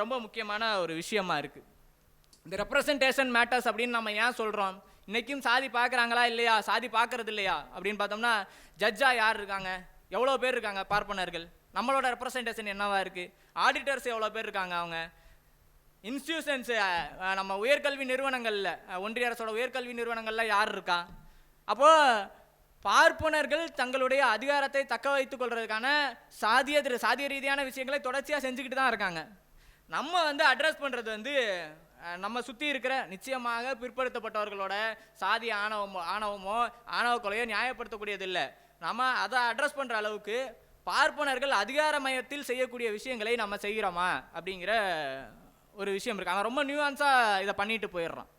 A: ரொம்ப முக்கியமான ஒரு விஷயமா இருக்குது. இந்த ரெப்ரசன்டேஷன் மேட்டர்ஸ் அப்படின்னு நம்ம ஏன் சொல்கிறோம்? இன்றைக்கும் சாதி பார்க்குறாங்களா இல்லையா, சாதி பார்க்கறது இல்லையா அப்படின்னு பார்த்தோம்னா ஜட்ஜாக யார் இருக்காங்க, எவ்வளோ பேர் இருக்காங்க பார்ப்பனர்கள், நம்மளோட ரெப்ரசன்டேஷன் என்னவா இருக்குது, ஆடிட்டர்ஸ் எவ்வளோ பேர் இருக்காங்க, அவங்க இன்ஸ்டியூஷன்ஸு நம்ம உயர்கல்வி நிறுவனங்களில் ஒன்றிய அரசோட உயர்கல்வி நிறுவனங்களில் யார் இருக்கா? அப்போது பார்ப்பனர்கள் தங்களுடைய அதிகாரத்தை தக்க வைத்துக் கொள்றதுக்கான சாதிய ரீதியான விஷயங்களை தொடர்ச்சியாக செஞ்சுக்கிட்டு தான் இருக்காங்க. நம்ம வந்து அட்ரஸ் பண்ணுறது வந்து நம்ம சுற்றி இருக்கிற நிச்சயமாக பிற்படுத்தப்பட்டவர்களோட சாதி ஆணவமோ ஆணவ கொலையோ நியாயப்படுத்தக்கூடியது இல்லை. நம்ம அதை அட்ரஸ் பண்ணுற அளவுக்கு பார்ப்பனர்கள் அதிகார மையத்தில் செய்யக்கூடிய விஷயங்களை நம்ம செய்கிறோமா அப்படிங்கிற ஒரு விஷயம் இருக்கு. அவன் ரொம்ப நியூவான்ஸாக இதை பண்ணிட்டு போயிடுறான்.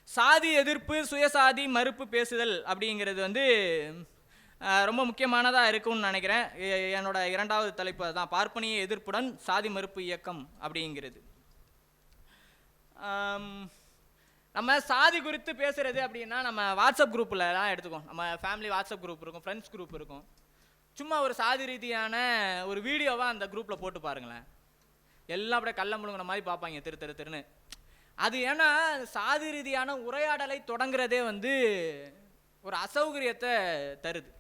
A: சாதி எதிர்ப்பு, சுயசாதி மறுப்பு பேசுதல் அப்படிங்கிறது வந்து ரொம்ப முக்கியமானதாக இருக்கும்னு நினைக்கிறேன். என்னோட 2வது தலைப்பு தான், பார்ப்பனிய எதிர்ப்புடன் சாதி மறுப்பு இயக்கம் அப்படிங்கிறது. நம்ம சாதி குறித்து பேசுகிறது அப்படின்னா நம்ம வாட்ஸ்அப் குரூப்லலாம் எடுத்துக்கோம். நம்ம ஃபேமிலி வாட்ஸ்அப் குரூப் இருக்கும், ஃப்ரெண்ட்ஸ் குரூப் இருக்கும். சும்மா ஒரு சாதி ரீதியான ஒரு வீடியோவாக அந்த குரூப்பில் போட்டு பாருங்களேன். எல்லாம் அப்படியே கள்ள முழுங்கின மாதிரி பார்ப்பாங்க திருன்னு. அது ஏன்னா சாதி ரீதியான உரையாடலை தொடங்குறதே வந்து ஒரு அசௌகரியத்தை தருது.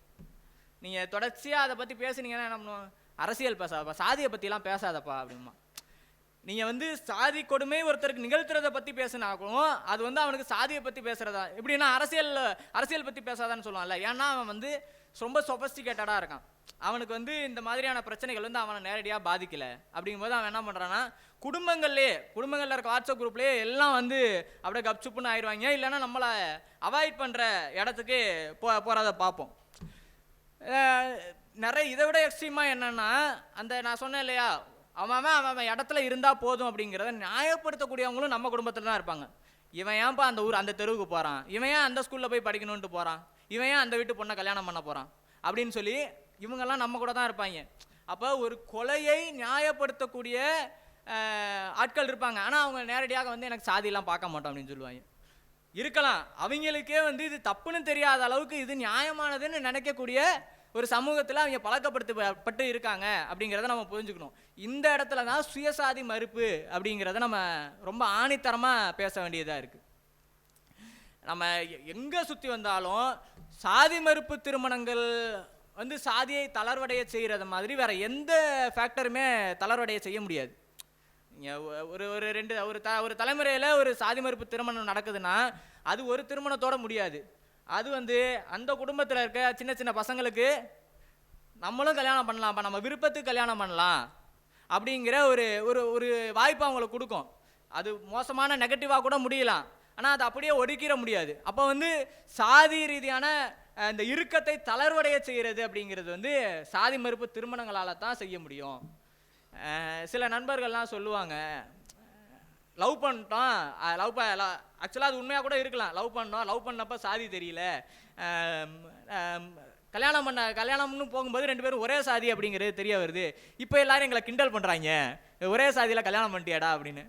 A: நீங்கள் தொடர்ச்சியாக அதை பற்றி பேசுனீங்கன்னா என்ன பண்ணுவோம், அரசியல் பேசாதப்பா, சாதியை பற்றிலாம் பேசாதப்பா அப்படிமா. நீங்கள் வந்து சாதி கொடுமை ஒருத்தருக்கு நிகழ்த்துறதை பற்றி பேசினாக்கும் அது வந்து அவனுக்கு சாதியை பற்றி பேசுகிறதா, எப்படின்னா அரசியல் பற்றி பேசாதான்னு சொல்லுவான்ல. ஏன்னா அவன் வந்து ரொம்ப சொபஸ்டிகேட்டடாக இருக்கான். அவனுக்கு வந்து இந்த மாதிரியான பிரச்சனைகள் வந்து அவனை நேரடியாக பாதிக்கலை. அப்படிங்கும்போது அவன் என்ன பண்ணுறான்னா குடும்பங்களில் இருக்க வாட்ஸ்அப் குரூப்லேயே எல்லாம் வந்து அப்படியே கப்சுப்புன்னு ஆயிடுவாங்க. இல்லைன்னா நம்மளை அவாய்ட் பண்ணுற இடத்துக்கு போகிறத பார்ப்போம். நிறைய இதை விட எக்ஸ்ட்ரீமாக என்னென்னா, அந்த நான் சொன்னேன் இல்லையா, அவன் இடத்துல இருந்தால் போதும் அப்படிங்கிறத நியாயப்படுத்தக்கூடியவங்களும் நம்ம குடும்பத்தில் தான் இருப்பாங்க. இவன் ஏன்ப்பா அந்த தெருவுக்கு போகிறான், இவன் ஏன் அந்த ஸ்கூலில் போய் படிக்கணுன்ட்டு போகிறான், இவன் ஏன் அந்த வீட்டு பொண்ணை கல்யாணம் பண்ண போகிறான் அப்படின்னு சொல்லி இவங்கெல்லாம் நம்ம கூட தான் இருப்பாங்க. அப்போ ஒரு கொலையை நியாயப்படுத்தக்கூடிய ஆட்கள் இருப்பாங்க. ஆனால் அவங்க நேரடியாக வந்து எனக்கு சாதியெல்லாம் பார்க்க மாட்டோம் அப்படின்னு சொல்லுவாங்க. இருக்கலாம், அவங்களுக்கே வந்து இது தப்புன்னு தெரியாத அளவுக்கு இது நியாயமானதுன்னு நினைக்கக்கூடிய ஒரு சமூகத்தில் அவங்க பழக்கப்படுத்தப்பட்டு இருக்காங்க அப்படிங்கிறத நம்ம புரிஞ்சுக்கணும். இந்த இடத்துல தான் சுயசாதி மறுப்பு அப்படிங்கிறத நம்ம ரொம்ப ஆணித்தரமாக பேச வேண்டியதாக இருக்குது. நம்ம எங்கே சுற்றி வந்தாலும் சாதி மறுப்பு திருமணங்கள் வந்து சாதியை தளர்வடைய செய்கிறது மாதிரி வேற எந்த ஃபேக்டருமே தளர்வடைய செய்ய முடியாது. ஒரு தலைமுறையில் ஒரு சாதி மறுப்பு திருமணம் நடக்குதுன்னா அது ஒரு திருமணத்தோட முடியாது. அது வந்து அந்த குடும்பத்தில் இருக்க சின்ன சின்ன பசங்களுக்கு நம்மளும் கல்யாணம் பண்ணலாம்ப்பா, நம்ம விருப்பத்துக்கு கல்யாணம் பண்ணலாம் அப்படிங்கிற ஒரு ஒரு வாய்ப்பு அவங்களுக்கு கொடுக்கும். அது மோசமான நெகட்டிவாக கூட முடியலாம், ஆனால் அதை அப்படியே ஒடுக்கிட முடியாது. அப்போ வந்து சாதி ரீதியான இந்த இறுக்கத்தை தளர்வடைய செய்கிறது அப்படிங்கிறது வந்து சாதி மறுப்பு திருமணங்களால் தான் செய்ய முடியும். சில நண்பர்கள்லாம் சொல்லுவாங்க, லவ் பண்ணிட்டோம், ஆக்சுவலாக அது உண்மையாக கூட இருக்கலாம். லவ் பண்ணப்போ சாதி தெரியல, கல்யாணம்னு போகும்போது 2 பேரும் ஒரே சாதி அப்படிங்கிறது தெரிய வருது. இப்போ எல்லாரும் எங்களை கிண்டல் பண்ணுறாங்க, ஒரே சாதியில் கல்யாணம் பண்ணிட்டியாடா அப்படின்னு.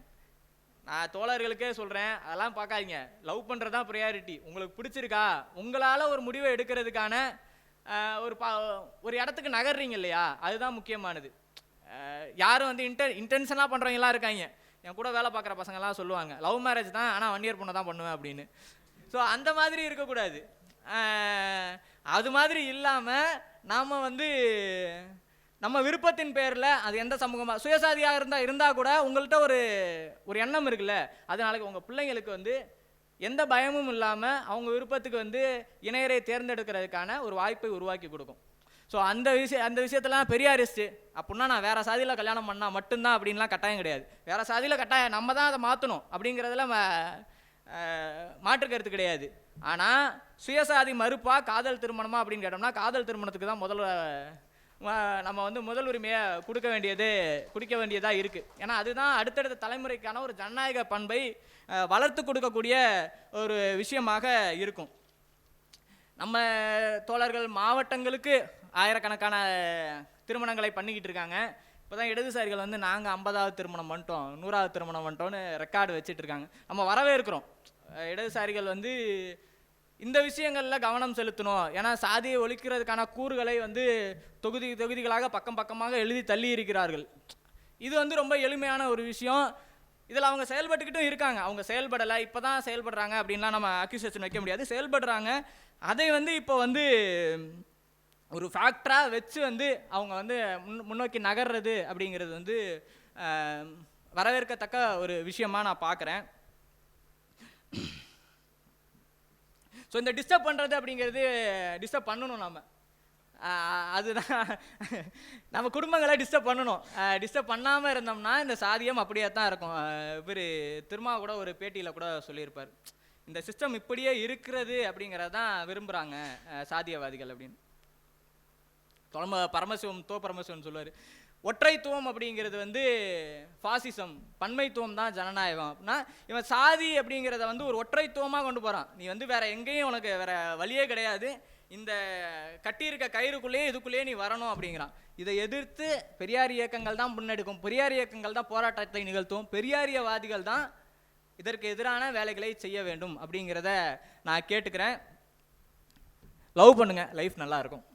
A: நான் தோழர்களுக்கே சொல்கிறேன், அதெல்லாம் பார்க்காதீங்க. லவ் பண்ணுறது தான் ப்ரையாரிட்டி. உங்களுக்கு பிடிச்சிருக்கா, உங்களால் ஒரு முடிவை எடுக்கிறதுக்கான ஒரு இடத்துக்கு நகர்றீங்க இல்லையா, அதுதான் முக்கியமானது. யாரும் வந்து இன்டென்ஷனாக பண்ணுறவங்களாம் இருக்காங்க. என் கூட வேலை பார்க்குற பசங்கள்லாம் சொல்லுவாங்க, லவ் மேரேஜ் தான், ஆனால் 1 இயர் பொண்ணை தான் பண்ணுவேன் அப்படின்னு. ஸோ அந்த மாதிரி இருக்கக்கூடாது. அது மாதிரி இல்லாமல் நாம் வந்து நம்ம விருப்பத்தின் பேரில், அது எந்த சமூகமாக சுயசாதியாக இருந்தால் கூட உங்கள்கிட்ட ஒரு எண்ணம் இருக்குல்ல, அது நாளைக்கு உங்கள் பிள்ளைங்களுக்கு வந்து எந்த பயமும் இல்லாமல் அவங்க விருப்பத்துக்கு வந்து இணையரை தேர்ந்தெடுக்கிறதுக்கான ஒரு வாய்ப்பை உருவாக்கி கொடுக்கும். ஸோ அந்த விஷயத்தெல்லாம் பெரியாரிஸ்ட்டு அப்படின்னா நான் வேறு சாதியில் கல்யாணம் பண்ணால் மட்டும்தான் அப்படின்லாம் கட்டாயம் கிடையாது. வேறு சாதியில் கட்டாயம் நம்ம தான் அதை மாற்றணும் அப்படிங்கிறதுல மாற்று கருத்து கிடையாது. ஆனால் சுயசாதி மறுப்பா காதல் திருமணமா அப்படின்னு கேட்டோம்னா காதல் திருமணத்துக்கு தான் நம்ம வந்து முதல் உரிமையை கொடுக்க வேண்டியதாக இருக்குது. ஏன்னா அதுதான் அடுத்தடுத்த தலைமுறைக்கான ஒரு ஜனநாயக பண்பை வளர்த்து கொடுக்கக்கூடிய ஒரு விஷயமாக இருக்கும். நம்ம தோழர்கள் மாவட்டங்களுக்கு ஆயிரக்கணக்கான திருமணங்களை பண்ணிக்கிட்டு இருக்காங்க. இப்போ தான் இடதுசாரிகள் வந்து நாங்கள் 50வது திருமணம் பண்ணிட்டோம், 100வது திருமணம் பண்ணிட்டோன்னு ரெக்கார்டு வச்சுட்டு இருக்காங்க. நம்ம வரவேற்கிறோம். இடதுசாரிகள் வந்து இந்த விஷயங்களில் கவனம் செலுத்தணும். ஏன்னா சாதியை ஒழிக்கிறதுக்கான கூறுகளை வந்து தொகுதிகளாக பக்கமாக எழுதி தள்ளி இருக்கிறார்கள். இது வந்து ரொம்ப எளிமையான ஒரு விஷயம். இதில் அவங்க செயல்பட்டுக்கிட்டும் இருக்காங்க. அவங்க செயல்படலை, இப்போ தான் செயல்படுறாங்க அப்படின்லாம் நம்ம அக்யூசேஷன் வைக்க முடியாது. செயல்படுறாங்க. அதை வந்து இப்போ வந்து ஒரு ஃபேக்டராக வச்சு வந்து அவங்க வந்து முன்னோக்கி நகர்றது அப்படிங்கிறது வந்து வரவேற்கத்தக்க ஒரு விஷயமாக நான் பார்க்குறேன். ஸோ இந்த டிஸ்டர்ப் பண்ணுறது அப்படிங்கிறது டிஸ்டர்ப் பண்ணணும். அதுதான் நம்ம குடும்பங்களை டிஸ்டர்ப் பண்ணணும். டிஸ்டர்ப் பண்ணாமல் இருந்தோம்னா இந்த சாதியம் அப்படியே தான் இருக்கும். இவர் திரும்ப கூட ஒரு பேட்டியில் கூட சொல்லியிருப்பார், இந்த சிஸ்டம் இப்படியே இருக்கிறது அப்படிங்கிறது தான் விரும்புகிறாங்க சாதியவாதிகள் அப்படின்னு. பரமசிவன் சொல்லுவார், ஒற்றைத்துவம் அப்படிங்கிறது வந்து ஃபாசிசம், பன்மைத்துவம் தான் ஜனநாயகம். அப்படின்னா இவன் சாதி அப்படிங்கிறத வந்து ஒரு ஒற்றைத்துவமாக கொண்டு போகிறான். நீ வந்து வேற எங்கேயும் உனக்கு வேற வழியே கிடையாது, இந்த கட்டியிருக்க கயிறுக்குள்ளேயே இதுக்குள்ளேயே நீ வரணும் அப்படிங்கிறான். இதை எதிர்த்து பெரியார் இயக்கங்கள் தான் முன்னெடுக்கும், பெரியார் இயக்கங்கள் தான் போராட்டத்தை நிகழ்த்தும், பெரியாரியவாதிகள் தான் இதற்கு எதிரான வேலைகளை செய்ய வேண்டும் அப்படிங்கிறத நான் கேட்டுக்கிறேன். லவ் பண்ணுங்க, லைஃப் நல்லா இருக்கும்.